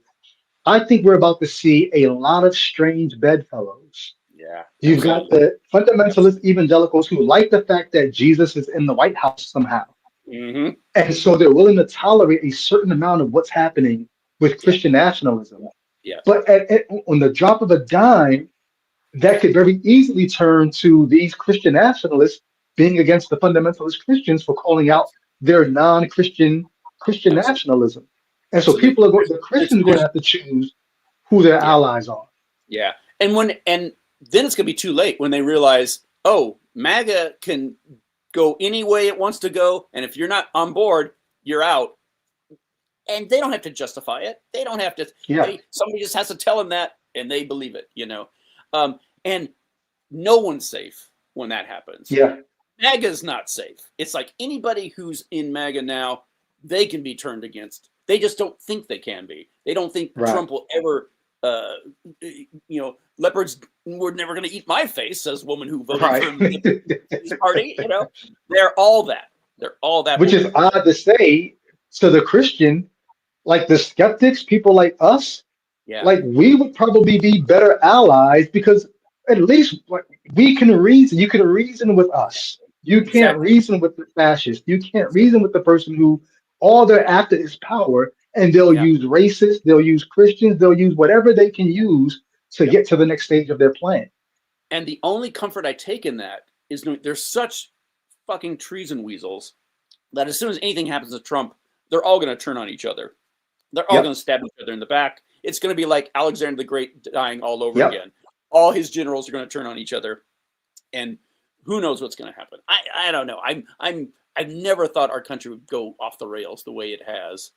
I think we're about to see a lot of strange bedfellows. Yeah. You've got Absolutely. the fundamentalist evangelicals who like the fact that Jesus is in the White House somehow. Mm-hmm. And so they're willing to tolerate a certain amount of what's happening with Yeah. Christian nationalism. Yeah. But on the drop of a dime, that could very easily turn to these Christian nationalists being against the fundamentalist Christians for calling out their non-Christian Christian Absolutely. nationalism. And so Absolutely. the Christians are going to There's have to choose who their yeah. allies are. Yeah. And then it's gonna be too late when they realize, oh, MAGA can go any way it wants to go, and if you're not on board, you're out. and they don't have to justify it. They don't have to. Yeah. Somebody just has to tell them that, and they believe it. And no one's safe when that happens. Yeah. MAGA's not safe. It's like anybody who's in MAGA now, they can be turned against. They just don't think they can be. They don't think Trump will ever. Leopards were never going to eat my face, says woman who voted for the party. They're all that. They're all that. Which is odd to say to the Christian, like the skeptics, people like us. Yeah. Like we would probably be better allies because at least we can reason. You can reason with us. You can't reason with the fascist. You can't reason with the person who all they're after is power, and they'll use racists, they'll use Christians, they'll use whatever they can use to get to the next stage of their plan. And the only comfort I take in that is knowing they're such fucking treason weasels that as soon as anything happens to Trump, they're all going to turn on each other. They're all going to stab each other in the back. It's going to be like Alexander the Great dying all over again. All his generals are going to turn on each other, and who knows what's going to happen? I don't know. I've never thought our country would go off the rails the way it has.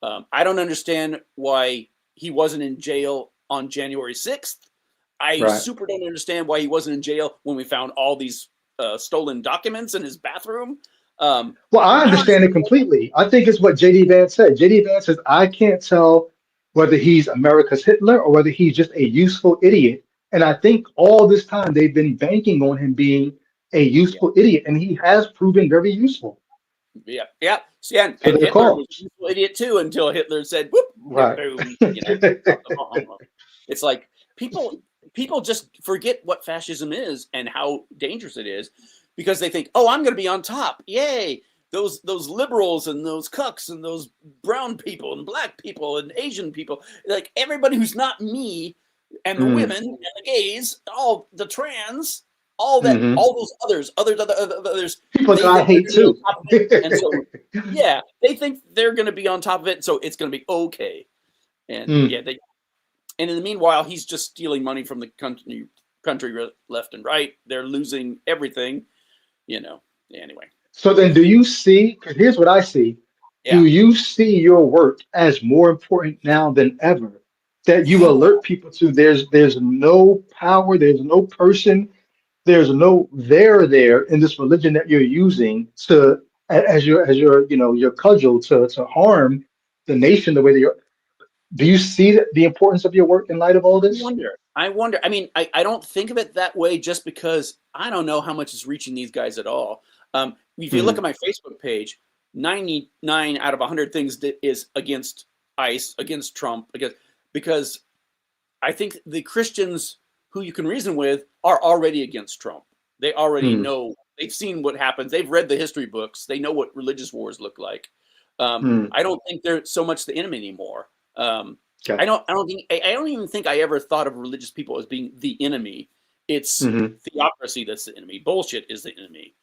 I don't understand why he wasn't in jail on January 6th. I super don't understand why he wasn't in jail when we found all these stolen documents in his bathroom. Well, I understand it completely. I think it's what J.D. Vance said. J.D. Vance says, I can't tell whether he's America's Hitler or whether he's just a useful idiot. And I think all this time they've been banking on him being a useful idiot, and he has proven very useful. Yeah. And Hitler was a useful idiot too until Hitler said, "Whoop!" Boom, It's like people just forget what fascism is and how dangerous it is because they think, "Oh, I'm going to be on top! Yay!" Those liberals and those cucks and those brown people and black people and Asian people, like everybody who's not me, and the women and the gays, all the trans. All that, all those others, people that I hate too. And so, they think they're going to be on top of it, so it's going to be okay. And and in the meanwhile, he's just stealing money from the country left and right. They're losing everything, Anyway. So then, do you see? Because here's what I see. Yeah. Do you see your work as more important now than ever? That you alert people to there's no power, there's no person. There's no there in this religion that you're using to as your your cudgel to harm the nation the way that you're. Do you see the importance of your work in light of all this? I wonder. I mean, I don't think of it that way just because I don't know how much is reaching these guys at all. If you look at my Facebook page, 99 out of 100 things is against ICE, against Trump, because I think the Christians who you can reason with are already against Trump. They already know. They've seen what happens. They've read the history books. They know what religious wars look like. I don't think they're so much the enemy anymore. I don't even think I ever thought of religious people as being the enemy. It's theocracy that's the enemy. Bullshit is the enemy.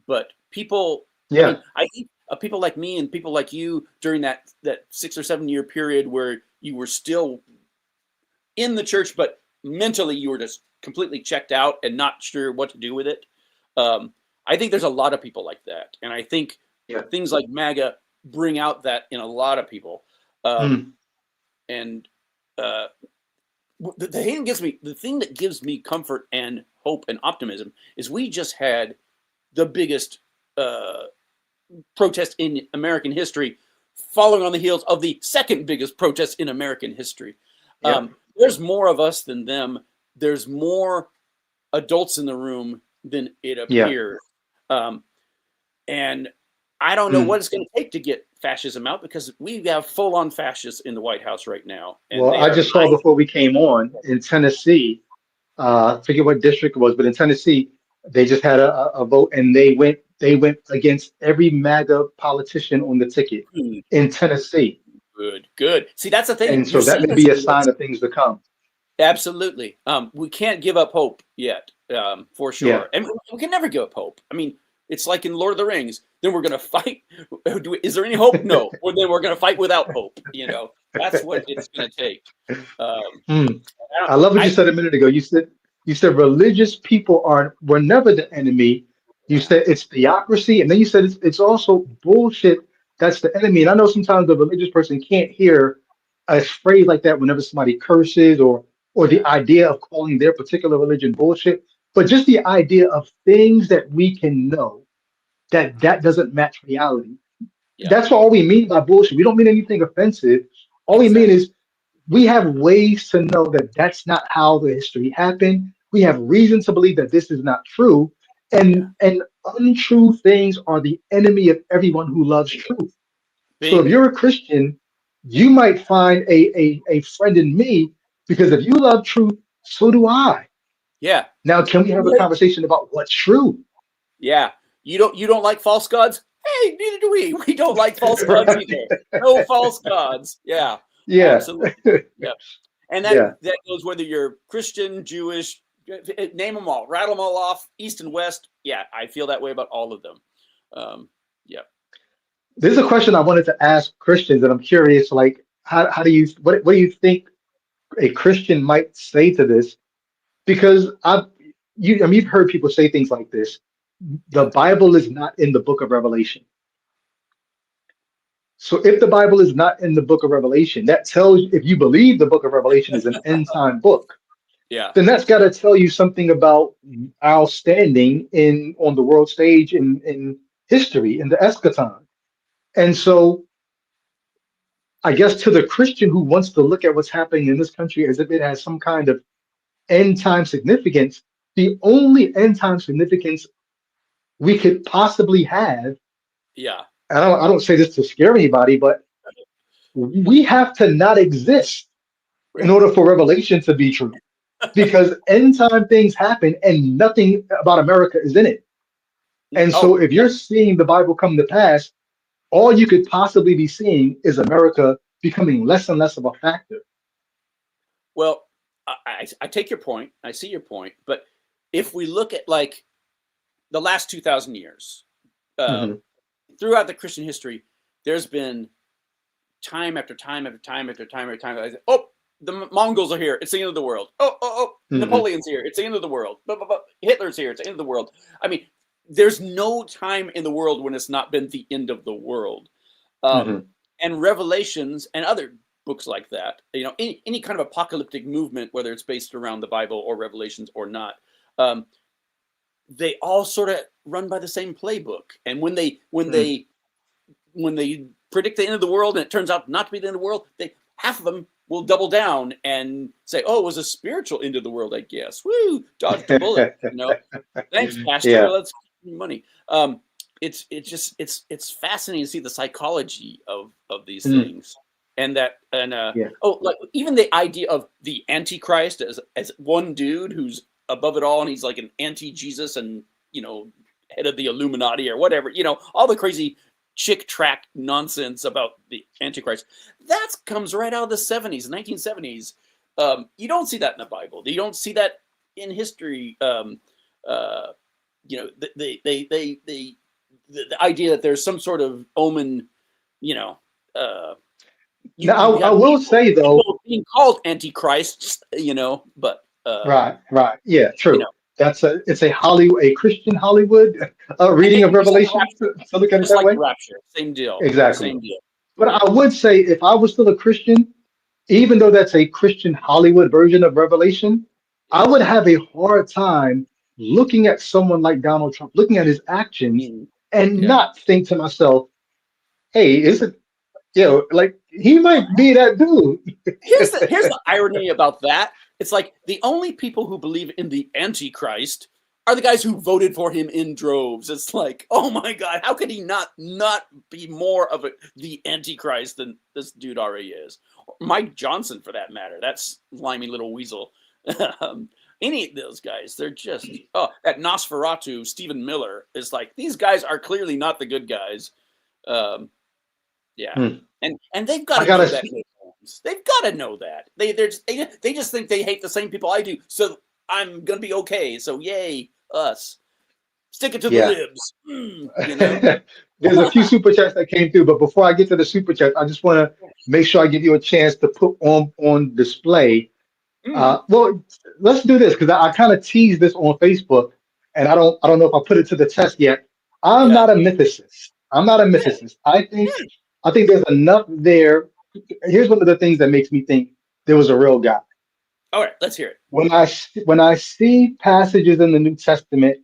But people, I think people like me and people like you during that 6 or 7 year period where you were still in the church, but mentally you were just completely checked out and not sure what to do with it. I think there's a lot of people like that. And I think things like MAGA bring out that in a lot of people. And the thing that gives me comfort and hope and optimism is we just had the biggest protest in American history, following on the heels of the second biggest protest in American history. There's more of us than them. There's more adults in the room than it appears. And I don't know what it's going to take to get fascism out because we have full-on fascists in the White House right now. And well, I just saw before we came on in Tennessee, I forget what district it was, but in Tennessee, they just had a vote and they went against every MAGA politician on the ticket in Tennessee. Good. See, that's the thing. And so that may be a sign of things to come. Absolutely. We can't give up hope yet, for sure. Yeah. And we can never give up hope. I mean, it's like in Lord of the Rings. Then we're going to fight. Is there any hope? No. Well, then we're going to fight without hope. That's what it's going to take. I love what you said a minute ago. You said religious people were never the enemy. You said it's theocracy, and then you said it's also bullshit that's the enemy. And I know sometimes the religious person can't hear a phrase like that whenever somebody curses or the Yeah. idea of calling their particular religion bullshit. But just the idea of things that we can know that doesn't match reality. Yeah. That's what all we mean by bullshit. We don't mean anything offensive. All we mean Exactly. is we have ways to know that that's not how the history happened. We have reason to believe that this is not true. Yeah. And untrue things are the enemy of everyone who loves truth. So if Bingo. you're a Christian, you might find a friend in me because if you love truth, so do I. Yeah. Now, can we have a Right. conversation about what's true? Yeah. You don't like false gods? Hey, neither do we. We don't like false gods Right? either. No false gods. Yeah. Yeah. Absolutely. Yeah. And that Yeah. that goes whether you're Christian, Jewish, name them all, rattle them all off, East and West. Yeah, I feel that way about all of them. Yeah. This is a question I wanted to ask Christians, and I'm curious, like, how do you what do you think a Christian might say to this? Because I mean, you've heard people say things like this. The Yeah. Bible is not in the book of Revelation. So if the Bible is not in the book of Revelation, that tells if you believe the book of Revelation is an end time book, Yeah. then that's got to tell you something about our standing in on the world stage in history in the eschaton. And so I guess to the Christian who wants to look at what's happening in this country as if it has some kind of end time significance, the only end time significance we could possibly have, Yeah. I don't say this to scare anybody, but we have to not exist in order for Revelation to be true. Because end time things happen and nothing about America is in it. And so Oh, if yeah. you're seeing the Bible come to pass, all you could possibly be seeing is America becoming less and less of a factor. Well, I take your point. I see your point. But if we look at like the last 2,000 years, uh, Hmm. throughout the Christian history, there's been time after time after time after time after time. Oh, the Mongols are here. It's the end of the world. Oh, Hmm. Napoleon's here. It's the end of the world. Hitler's here. It's the end of the world. I mean, there's no time in the world when it's not been the end of the world. Um, Hmm. and Revelations and other books like that, any kind of apocalyptic movement, whether it's based around the Bible or Revelations or not, um, they all sort of run by the same playbook. And when they predict the end of the world and it turns out not to be the end of the world, they half of them will double down and say, "Oh, it was a spiritual end of the world, I guess. Woo, dodged a bullet. Thanks, Pastor. Yeah. Let's give you money." It's fascinating to see the psychology of these Mm. things, and Yeah. like even the idea of the Antichrist as one dude who's above it all, and he's like an anti-Jesus and head of the Illuminati or whatever, all the crazy chick track nonsense about the Antichrist. That comes right out of the 70s, 1970s. You don't see that in the Bible. You don't see that in history. Uh, the idea that there's some sort of omen, you know, uh, you Now, you I have will say though, people being called antichrists, but right, yeah, you true. know, It's a Hollywood, a Christian Hollywood I reading think of just like the Revelation rapture, to look at it just that like the way. rapture, same deal, Exactly. same deal. But Yeah, I would say if I was still a Christian, even though that's a Christian Hollywood version of Revelation, I yeah, would have a hard time looking at someone like Donald Trump, looking at his actions, mm, and yeah. not think to myself, "Hey, is it like he might be that dude?" Here's the irony about that. It's like the only people who believe in the Antichrist are the guys who voted for him in droves. It's like, oh my God, how could he not be more of the Antichrist than this dude already is? Mike Johnson, for that matter. That's slimy little weasel. um, any of those guys, they're just that Nosferatu, Stephen Miller is like these guys are clearly not the good guys. Um, yeah, Hmm. and they've got I to know gotta. that. They've got to know that. They just think they hate the same people I do. So I'm gonna be okay. So yay us. Stick it to the Yeah. libs. There's a few super chats that came through, but before I get to the super chat, I just want to make sure I give you a chance to put on display. Mm, Well, let's do this because I kind of teased this on Facebook, and I don't know if I put it to the test yet. I'm yeah. not a mythicist. I'm not a mythicist. I think there's enough there. Here's one of the things that makes me think there was a real God. All right, let's hear it. When I see passages in the New Testament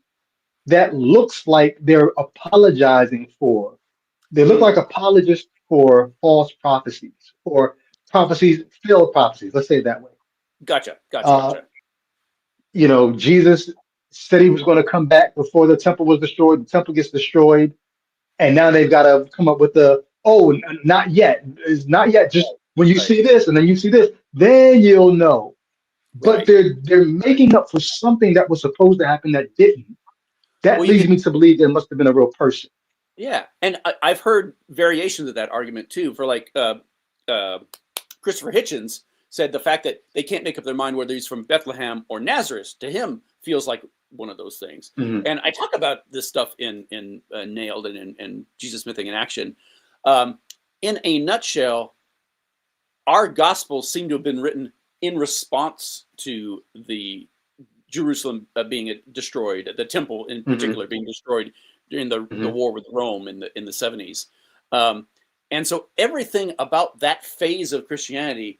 that looks like they're apologizing for, they look Mm, like apologists for false prophecies or prophecies, failed prophecies. Let's say it that way. gotcha, gotcha, Uh, gotcha. Jesus said he was going to come back before the temple was destroyed. The temple gets destroyed, and now they've got to come up with not yet. It's not yet. Just when you Right, see this, and then you see this, then you'll know. But right. they're making up for something that was supposed to happen that didn't. That Well, you leads can, me to believe there must have been a real person. yeah, and I've heard variations of that argument too. For like uh, Christopher Hitchens said, the fact that they can't make up their mind whether he's from Bethlehem or Nazareth to him feels like one of those things. Hmm. And I talk about this stuff in Nailed and in Jesus Mything in Action. Um, in a nutshell, our gospels seem to have been written in response to the Jerusalem being destroyed, the temple in Hmm. particular being destroyed during the Hmm. war with Rome in the 70s. Um, and so everything about that phase of Christianity,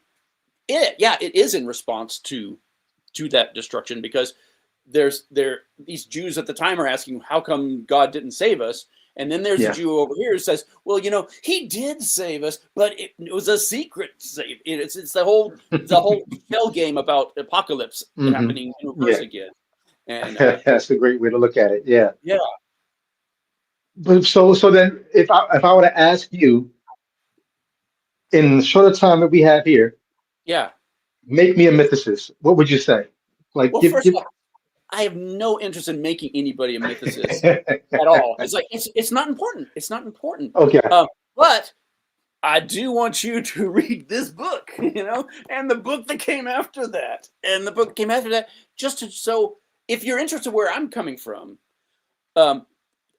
it is in response to that destruction, because these Jews at the time are asking, how come God didn't save us? And then there's a Yeah. Jew over here who says, well, he did save us, but it was a secret save. It's the whole shell game about apocalypse Hmm. happening in reverse Yeah. again. And That's a great way to look at it. Yeah. yeah, But so then if I were to ask you in the shorter time that we have here, yeah. make me a mythicist, what would you say? Like Well, first of all, I have no interest in making anybody a mythicist at all. It's like it's not important. It's not important. Okay. But I do want you to read this book, and the book that came after that, and the book that came after that, so if you're interested where I'm coming from, um,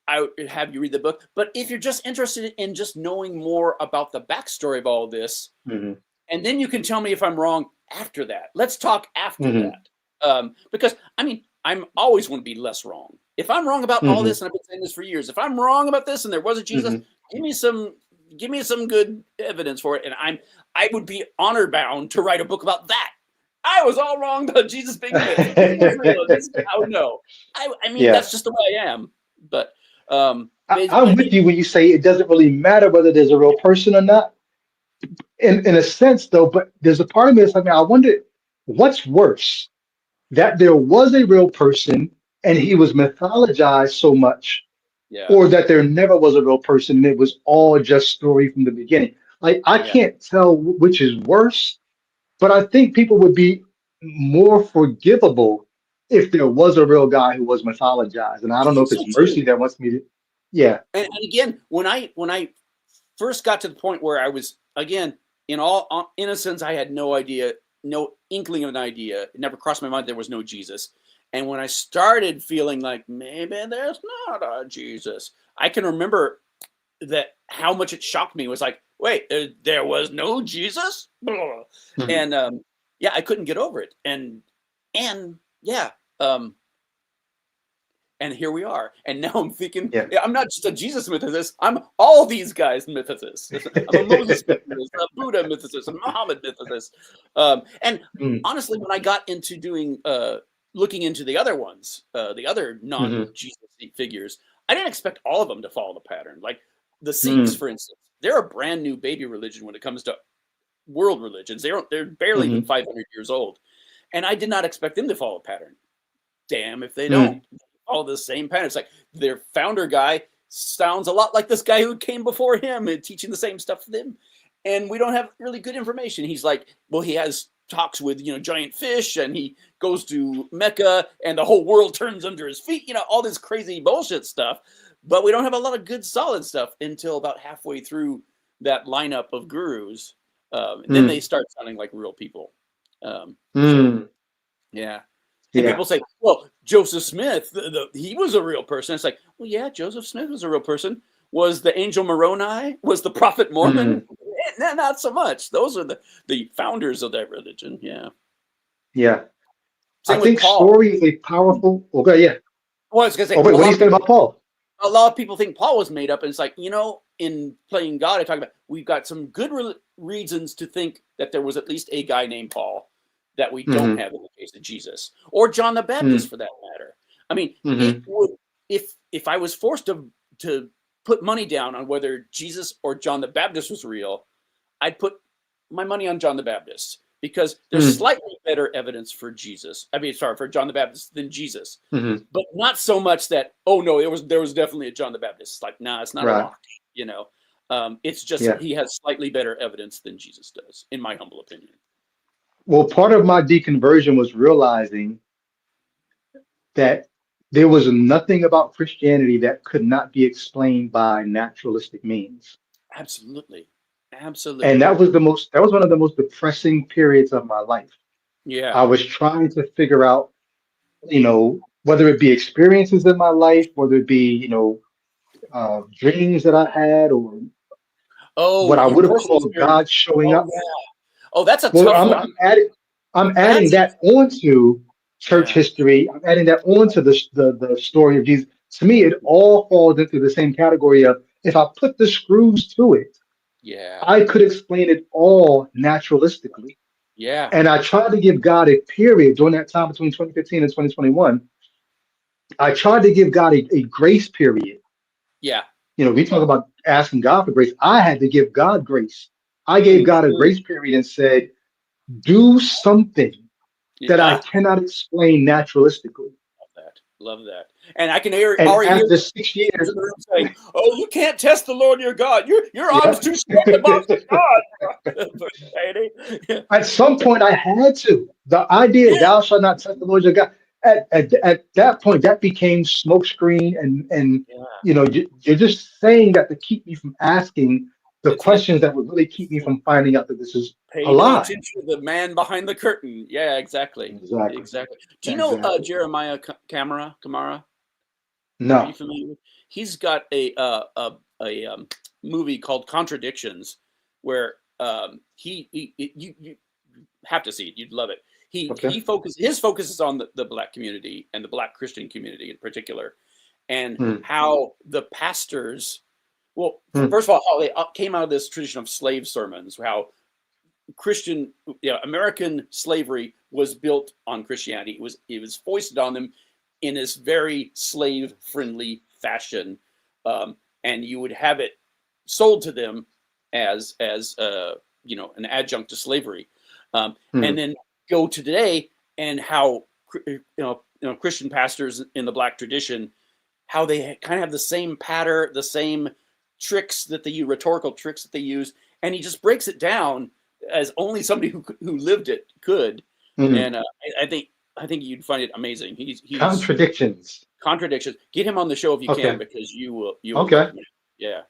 I would have you read the book. But if you're just interested in just knowing more about the backstory of all this, Hmm. and then you can tell me if I'm wrong after that. Let's talk after Hmm. that. Because I mean, I'm always want to be less wrong. If I'm wrong about all Hmm. this, and I've been saying this for years, if I'm wrong about this and there was a Jesus, Hmm. give me some good evidence for it, and I would be honor bound to write a book about that. I was all wrong about Jesus being a myth. He was real. I would know. I mean, Yeah. that's just the way I am. But I'm with you when you say it doesn't really matter whether there's a real person or not. In a sense, though, but there's a part of me that's like, I wonder what's worse, that there was a real person and he was mythologized so much, yeah, or that there never was a real person and it was all just story from the beginning. Like I yeah. can't tell which is worse, but I think people would be more forgivable if there was a real guy who was mythologized. And I I don't know think if so it's mercy too. that wants me to. Yeah. And again, when I first got to the point where I was, again, in all innocence, I had no idea, no inkling of an idea. It never crossed my mind there was no Jesus. And when I started feeling like maybe there's not a Jesus, I can remember that how much it shocked me. It was like, wait, there was no Jesus? Blah. Mhm. And yeah, I couldn't get over it. And yeah, um, and here we are. And now I'm thinking, Yeah. yeah, I'm not just a Jesus mythicist. I'm all these guys mythicist. I'm a Moses mythicist, a Buddha mythicist, a Muhammad mythicist. And Mm. honestly, when I got into looking into the other ones, the other Mhm. non-Jesus figures, I didn't expect all of them to follow the pattern. Like the Sikhs, Mm. for instance, they're a brand new baby religion when it comes to world religions. They're barely even Mhm. 500 years old, and I did not expect them to follow a pattern. Damn if they don't Mm. follow the same pattern. It's like their founder guy sounds a lot like this guy who came before him and teaching the same stuff to them. And we don't have really good information. He's like, well, he has talks with giant fish, and he goes to Mecca, and the whole world turns under his feet. All this crazy bullshit stuff. But we don't have a lot of good solid stuff until about halfway through that lineup of gurus. Then they Mm. start sounding like real people. So Mm. yeah. And Yeah. people say, well, Joseph Smith, he was a real person. It's like, well, yeah, Joseph Smith was a real person. Was the angel Moroni? Was the prophet Mormon? Mm. Not so much. Those are the founders of that religion. Yeah. Yeah. I Same with think Paul. story is a powerful. Okay. Yeah. Well, I was going to Oh say, wait, a what do lot you of say people, about Paul? a lot of people think Paul was made up, and it's like, in playing God, I talk about we've got some good reasons to think that there was at least a guy named Paul that we don't have in the case of Jesus or John the Baptist for that matter. I mean, it would if I was forced to put money down on whether Jesus or John the Baptist was real, I'd put my money on John the Baptist because there's slightly better evidence for for John the Baptist than Jesus, but not so much that, oh no, there was definitely a John the Baptist. It's like, nah, it's not a rock, it's just he has slightly better evidence than Jesus does, in my humble opinion. Well, part of my deconversion was realizing that there was nothing about Christianity that could not be explained by naturalistic means. Absolutely. And that was one of the most depressing periods of my life. Yeah. I was trying to figure out, whether it be experiences in my life, whether it be, dreams that I had, or what I your would have personal called experience. God showing Oh, up. yeah. Oh, that's a Well, tough one. I'm adding that onto church history. I'm adding that onto the story of Jesus. To me, it all falls into the same category of, if I put the screws to it, I could explain it all naturalistically. Yeah. And I tried to give God a period during that time between 2015 and 2021. I tried to give God a grace period. Yeah. We talk about asking God for grace. I had to give God grace. I gave God a grace period and said, do something that I cannot explain naturalistically. Love that. And I can already after hear 6 years saying, "Oh, you can't test the Lord your God. Your arm's too strong to box God." At some point, I had to. The idea, "Thou shalt not test the Lord your God." At that point, that became smokescreen, and you're just saying that to keep me from asking the questions that would really keep me from finding out that this is pay a no lie. attention to the man behind the curtain. Yeah, exactly. Do you know Jeremiah Kamara? No. Are you familiar with? He's got a movie called Contradictions, where you have to see it. You'd love it. His focus is on the Black community and the Black Christian community in particular, and how the pastors, first of all, how they came out of this tradition of slave sermons, how American slavery was built on Christianity. It was foisted on them in this very slave-friendly fashion, and you would have it sold to them as an adjunct to slavery, and then go to today and how Christian pastors in the Black tradition, how they kind of have the same pattern, the same tricks that they use, rhetorical tricks that they use, and he just breaks it down as only somebody who lived it could, and I think you'd find it amazing. He's Contradictions. Get him on the show if you can, because you will. Okay. Yeah.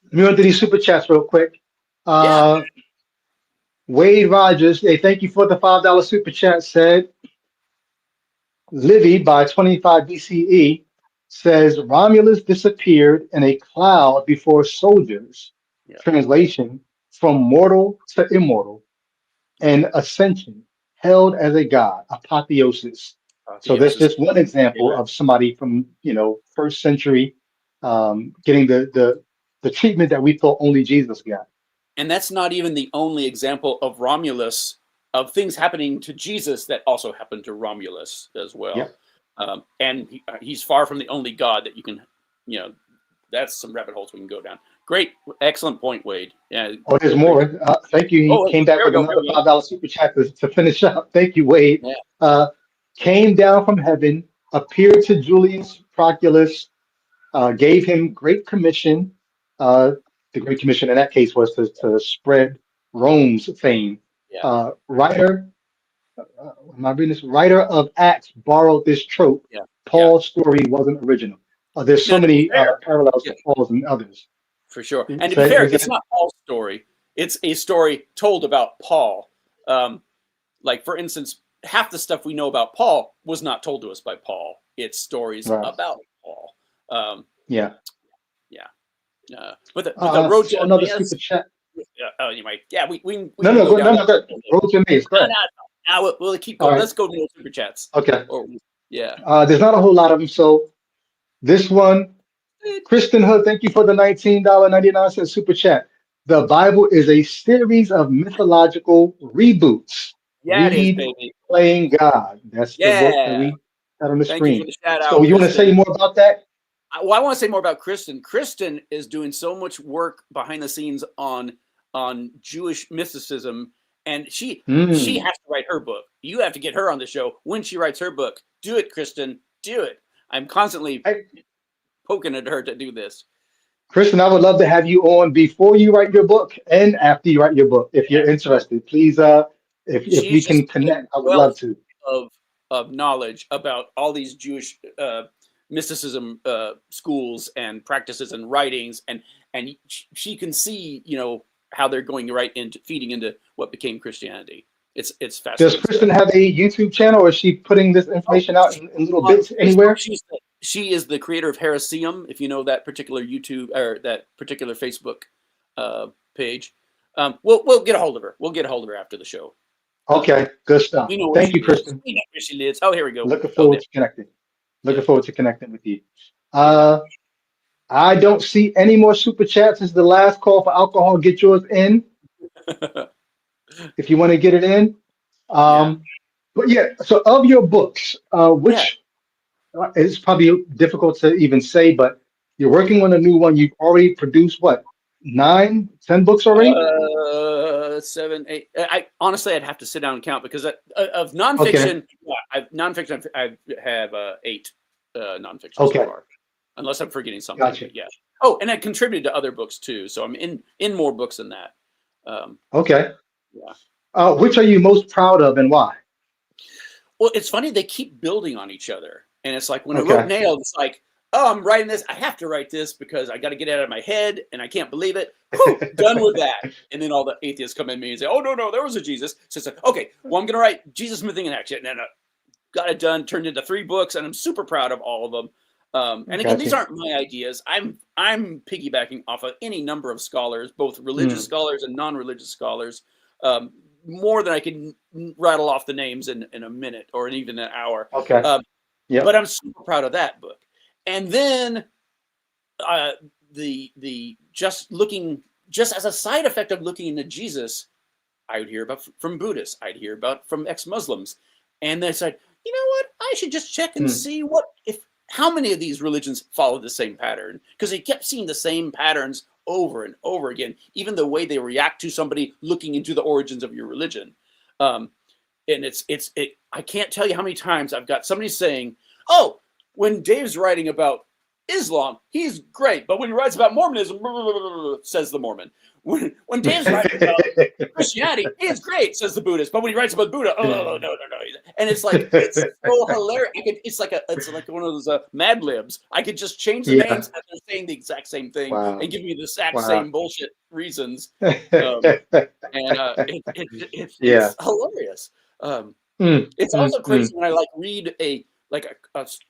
Let me run through these super chats real quick. Wade Rogers, hey, thank you for the $5 super chat. Said Livy by 25 BCE says Romulus disappeared in a cloud before soldiers. Translation: from mortal to immortal, and ascension, held as a god, apotheosis. So that's just one example of somebody from first century getting the treatment that we thought only Jesus got. And that's not even the only example of Romulus, of things happening to Jesus that also happened to Romulus as well. And he's far from the only God that you can, that's some rabbit holes we can go down. Great, excellent point, Wade. Yeah. Oh, there's more. Thank you. He came back with another $5 super chat to finish up. Thank you, Wade. Came down from heaven, appeared to Julius Proculus, gave him great commission. The Great Commission in that case was to spread Rome's fame. Writer of Acts borrowed this trope. Paul's story wasn't original. There's so many parallels to Paul's and others. For sure. And to be fair, it's not Paul's story. It's a story told about Paul. Like, for instance, half the stuff we know about Paul was not told to us by Paul. It's stories about Paul. But the road to another super chat. Anyway, we no. Road to Emmaus. Now we'll keep going. Right. Let's go to the super chats. Okay. There's not a whole lot of them. So this one, Kristen Hood, thank you for the $19.99 super chat. The Bible is a series of mythological reboots. Yeah, it is, Read baby. Playing God. That's the book that Yeah. we got on the Thank you for screen. the shout So out, you want to say Kristen. more about that? Well, I want to say more about Kristen. Kristen is doing so much work behind the scenes on Jewish mysticism, and she Hmm. has to write her book. You have to get her on the show when she writes her book. Do it, Kristen. Do it. I'm constantly Hey, poking at her to do this. Kristen, I would love to have you on before you write your book and after you write your book. If you're interested, please, if we She's just can a connect, I would love wealth to. of knowledge about all these Jewish mysticism schools and practices and writings, and she can see how they're going right into feeding into what became Christianity. It's Does fascinating stuff. Kristen have a YouTube channel, or is she putting this Oh, information out in little on bits Facebook, anywhere? she is the creator of Heresium. If you know that particular YouTube or that particular Facebook page, we'll get a hold of her. We'll get a hold of her after the show. Okay, good stuff. We know where Thank she you, lives. Kristen. We know where she lives. Oh, here we go. Looking Oh, forward there. to connecting. Yeah, Looking forward to connecting with you. yeah. Uh, I don't see any more super chats. This is the last call for alcohol. Get yours in if you want to get it in. Yeah. But yeah, so of your books, Yeah. which it's probably difficult to even say, but you're working on a new one. You've already produced what, 9, 10 books already? 7, 8. I honestly, I'd have to sit down and count because of Okay, nonfiction. Yeah, nonfiction. I have 8 nonfiction so okay, far, unless I'm forgetting something. gotcha. But yeah. Oh, and I contributed to other books too, so I'm in more books than that. Okay. Yeah. Which are you most proud of and why? Well, it's funny they keep building on each other, and it's like when I wrote Okay. Nailed, it's like, oh, I'm writing this. I have to write this because I got to get it out of my head, and I can't believe it. Whew, done with that. And then all the atheists come at me and say, oh no, there was a Jesus. So it's like, okay, well I'm gonna write Jesus Mything in Action, and then got it done, turned into 3 books, and I'm super proud of all of them. And again, these Gotcha. aren't my ideas. I'm piggybacking off of any number of scholars, both religious Mm, scholars and non-religious scholars. Um, More than I can rattle off the names in a minute or even an hour. okay. Um, Yep. but I'm super proud of that book. And then uh, the just as a side effect of looking into Jesus, I would hear about from Buddhists. I'd hear about from ex-Muslims, and they said, you know what? I should just check and Mm, see how many of these religions follow the same pattern, because they kept seeing the same patterns over and over again, even the way they react to somebody looking into the origins of your religion. Um, and I can't tell you how many times I've got somebody saying, "Oh, when Dave's writing about Islam, he's great, but when he writes about Mormonism, blah, blah, blah, blah," says the Mormon. When Dave's writing about Christianity, he is great, says the Buddhist, but when he writes about Buddha, oh no. And it's like it's so hilarious. It's like one of those Mad Libs. I could just change the yeah. names and they're saying the exact same thing Wow. and give me the exact Wow. same bullshit reasons. Um, and it's Yeah. hilarious. Mm, It's mm, also crazy mm, when I read a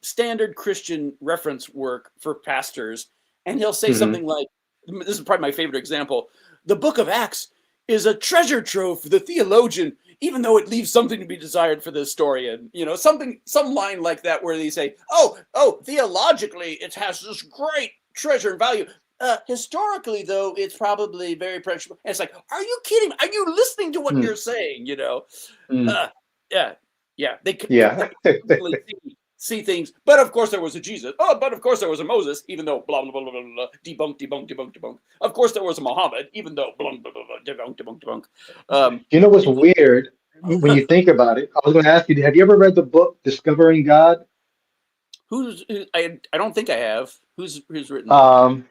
standard Christian reference work for pastors, and he'll say mhm. something like, "This is probably my favorite example. The Book of Acts is a treasure trove for the theologian, even though it leaves something to be desired for the historian." Some line like that where they say, "Oh, theologically, it has this great treasure and value." Historically, though, it's probably very precious. And it's like, are you kidding? Are you listening to what Mm, you're saying? mm. Uh, yeah, yeah. Yeah. They constantly see things. But of course, there was a Jesus. Oh, but of course, there was a Moses. Even though blah blah blah blah blah, blah debunk, debunk, debunk, debunk. Of course, there was a Muhammad. Even though blah blah blah, blah debunk, debunk, debunk. Um, You know what's weird when you think about it? I was going to ask you, have you ever read the book Discovering God? I don't think I have. Who's written that? Um,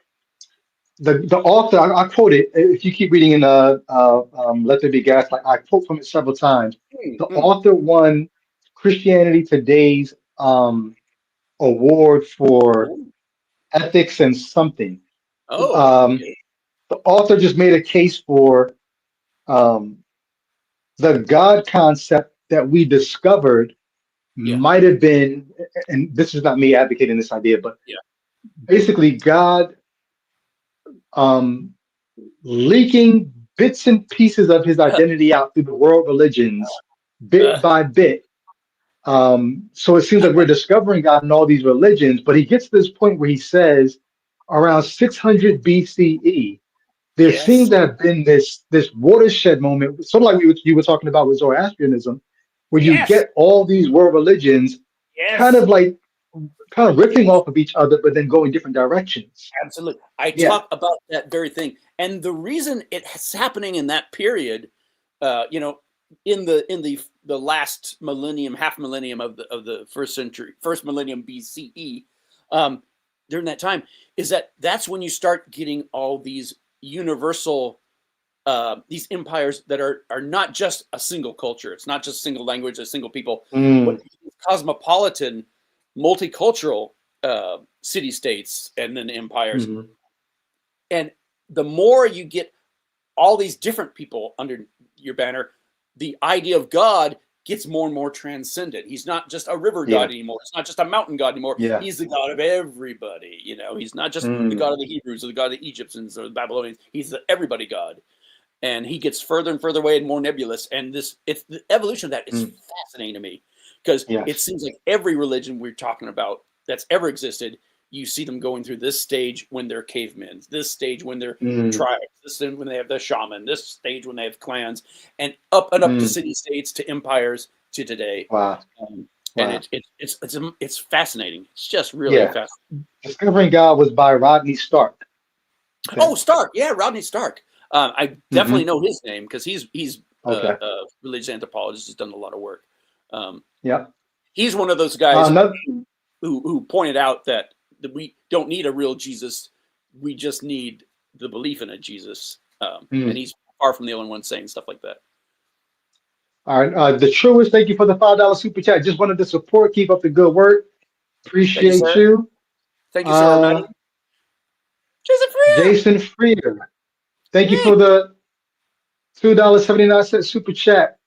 the author, I quote it. If you keep reading in Let There Be Gas, like I quote from it several times. The Hmm. author won Christianity Today's award for Oh, ethics and something. Um, okay. the author just made a case for um, the God concept that we discovered Yeah, might have been, and this is not me advocating this idea, but yeah. basically God um, leaking bits and pieces of his identity out through the world religions, bit Uh, by bit. So it seems like we're discovering God in all these religions, but he gets to this point where he says, around 600 BCE, there seems Yes. to have been this watershed moment, sort of like you were talking about with Zoroastrianism, where you Yes. get all these world religions kind Yes. of like kind of ripping off of each other, but then going different directions. Absolutely. I Yeah. talk about that very thing. And the reason it's happening in that period, you know, in the last millennium, half millennium of the first century, first millennium BCE, um, during that time, is that's when you start getting all these universal these empires that are not just a single culture. It's not just single language, a single people, but Mm, cosmopolitan, multicultural city states and then empires. mhm. And the more you get all these different people under your banner, the idea of God gets more and more transcendent. He's not just a river Yeah. god anymore. It's not just a mountain god anymore. Yeah. He's the God of everybody. You know, he's not just the Mm, God of the Hebrews or the God of the Egyptians or the Babylonians. He's the everybody God. And he gets further and further away and more nebulous. And it's the evolution of that is mm. fascinating to me because it Yes. seems like every religion we're talking about that's ever existed, you see them going through this stage when they're cavemen, this stage when they're Mm, tribes, this when they have the shaman, this stage when they have clans, and up to mm. city states to empires to today. Wow. And Wow. it's fascinating. It's just really Yeah. fascinating. Discovering God was by Rodney Stark. Okay. Oh, Stark, yeah, Rodney Stark. I definitely Hmm. know his name because he's Okay. a religious anthropologist. He's done a lot of work. Um, Yeah. he's one of those guys Another. who pointed out that we don't need a real Jesus. We just need the belief in a Jesus. And Mm. he's far from the only one saying stuff like that. All right. The truest. Thank you for the $5 super chat. Just wanted to support. Keep up the good work. Thank you, Appreciate sir. you. Thank you, sir. Uh, Maddie. Jason Freer. Jason Freer. Thank you Hey, for the $2.79 super chat.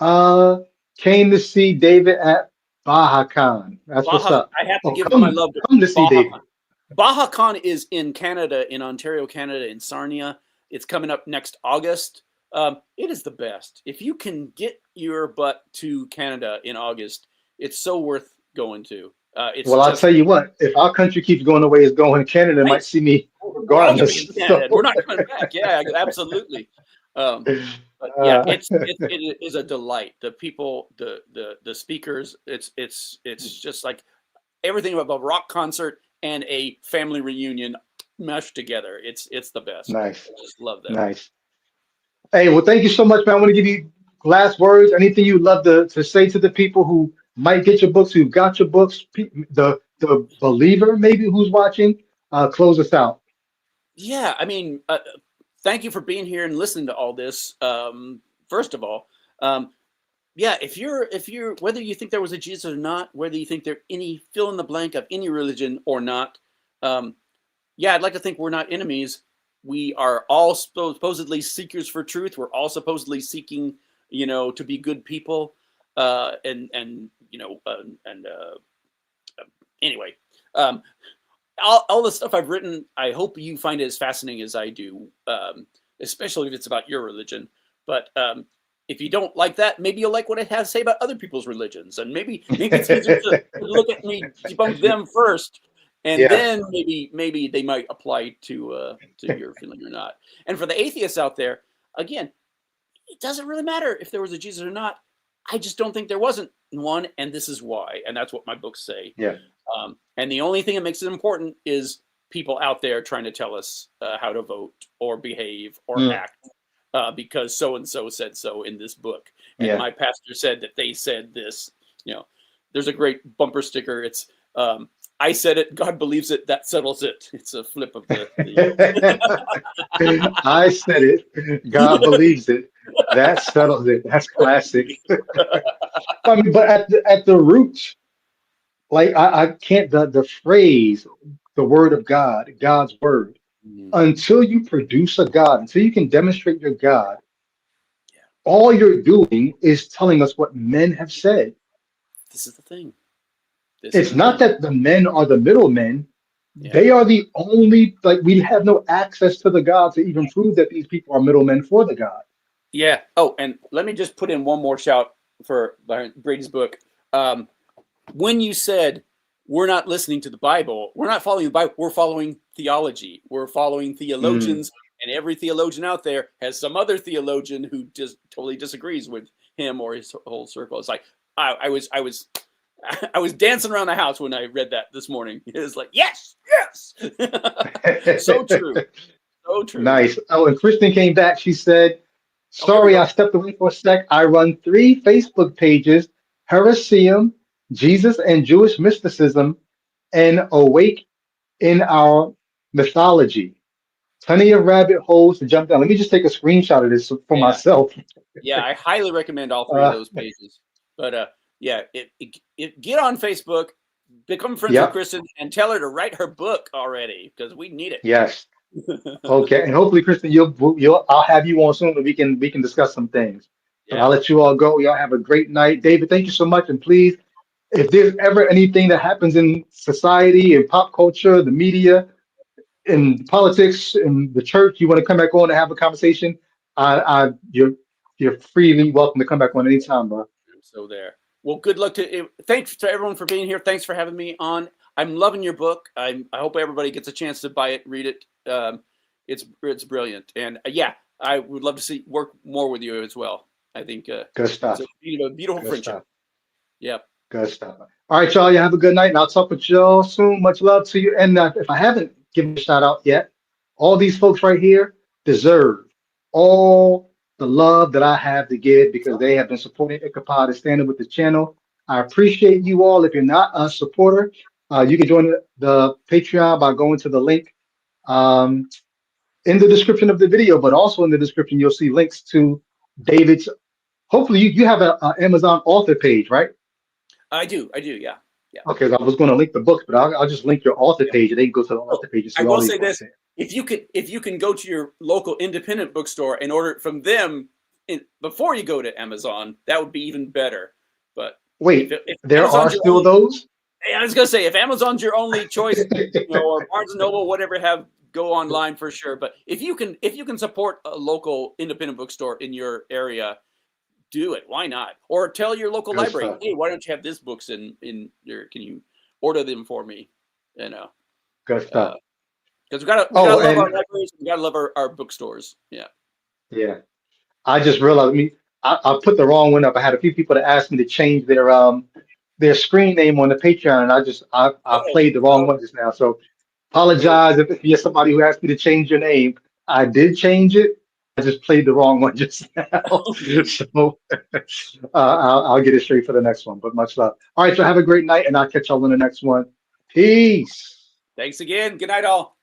Uh, Came to see David at Baja Con. That's what's Baja. up. I have to Oh, give my love to come to see Baja. David. BajaCon is in Canada, in Ontario, Canada, in Sarnia. It's coming up next August. It is the best. If you can get your butt to Canada in August, it's so worth going to. It's Well, I'll just tell you what. If our country keeps going the way it's going, Canada right. might see me We're all going to be regardless. in Canada. So, We're not coming back. Yeah, absolutely. But yeah, uh, it is a delight. The people, the speakers. It's just like everything about a rock concert and a family reunion meshed together. It's the best. nice, I just love that. nice. Hey, well, thank you so much, man. I want to give you last words. Anything you'd love to say to the people who might get your books, who've got your books, the believer maybe who's watching. Close us out. Yeah, I mean, thank you for being here and listening to all this. First of all, um, yeah, if you're whether you think there was a Jesus or not, whether you think there any fill in the blank of any religion or not, um, yeah, I'd like to think we're not enemies. We are all supposedly seekers for truth. We're all supposedly seeking, to be good people. And anyway, um, all the stuff I've written, I hope you find it as fascinating as I do, especially if it's about your religion. But if you don't like that, maybe you'll like what I have to say about other people's religions, and maybe it's easier to look at me debunk them first, and Yeah. then maybe they might apply to your feeling or not. And for the atheists out there, again, it doesn't really matter if there was a Jesus or not. I just don't think there wasn't one, and this is why. And that's what my books say. Yeah. And the only thing that makes it important is people out there trying to tell us how to vote or behave or Mm, act because so and so said so in this book, and yeah. my pastor said that they said this. There's a great bumper sticker. It's I said it, God believes it, that settles it. It's a flip of I said it. God believes it. That settles it. That's classic. I mean, but at the root, like I can't the phrase, the word of God, God's word, Mhm. until you produce a God, until you can demonstrate your God, Yeah, all you're doing is telling us what men have said. this is the thing. This is It's the not thing. that the men are the middlemen. Yeah. They are the only, like, we have no access to the God to even prove that these people are middlemen for the God. Yeah. Oh, and let me just put in one more shout for Brady's book. Um, when you said we're not listening to the Bible. We're not following the Bible. We're following theology. We're following theologians, and every theologian out there has some other theologian who just totally disagrees with him or his whole circle. It's like I was dancing around the house when I read that this morning. It was like, yes. So true. So true. Nice. Oh, and Kristen came back. She said, Oh, here we sorry, go. I stepped away for a sec. I run 3 Facebook pages, Heresium, Jesus and Jewish Mysticism, and Awake in Our Mythology. Plenty of rabbit holes to jump down. Let me just take a screenshot of this for Yeah. myself. Yeah, I highly recommend all 3 of those pages. But yeah, get on Facebook, become friends with Kristen, and tell her to write her book already, because we need it. Yes. Okay, and hopefully, Kristen, I'll have you on soon, and we can discuss some things. But I'll let you all go. Y'all have a great night. David, thank you so much. And please, if there's ever anything that happens in society and pop culture, the media, in politics, in the church, you want to come back on and have a conversation, you're freely welcome to come back on anytime, bro. So there. Well, good luck to. Thanks to everyone for being here. Thanks for having me on. I'm loving your book. I hope everybody gets a chance to buy it, read it. It's brilliant, and yeah, I would love to work more with you as well. I think good stuff. It's a beautiful friendship. Stuff. Yep. Good stuff. All right, y'all. You have a good night, and I'll talk with y'all soon. Much love to you. And if I haven't given a shout out yet, all these folks right here deserve all the love that I have to give, because they have been supporting Ichabod and standing with the channel. I appreciate you all. If you're not a supporter, you can join the Patreon by going to the link in the description of the video, but also in the description, you'll see links to David's. Hopefully you have an Amazon author page, right? I do. Yeah. Okay, I was going to link the books, but I'll just link your author page, and they can go to the author page and see I all will these say this: there. if you can go to your local independent bookstore and order it from them before you go to Amazon, that would be even better. But wait, if there are still those? I was gonna say, if Amazon's your only choice, or Barnes and Noble, whatever, go online for sure. But if you can support a local independent bookstore in your area, do it. Why not? Or tell your local library, hey, why don't you have this books in your? Can you order them for me? Good stuff. Because we gotta love our libraries. We gotta love our bookstores. Yeah. Yeah. I just realized. I put the wrong one up. I had a few people that asked me to change their screen name on the Patreon, and I played the wrong one just now. So apologize if you're somebody who asked me to change your name. I did change it. I just played the wrong one just now. So I'll get it straight for the next one. But much love. All right, so have a great night, and I'll catch y'all in the next one. Peace. Thanks again. Good night, all.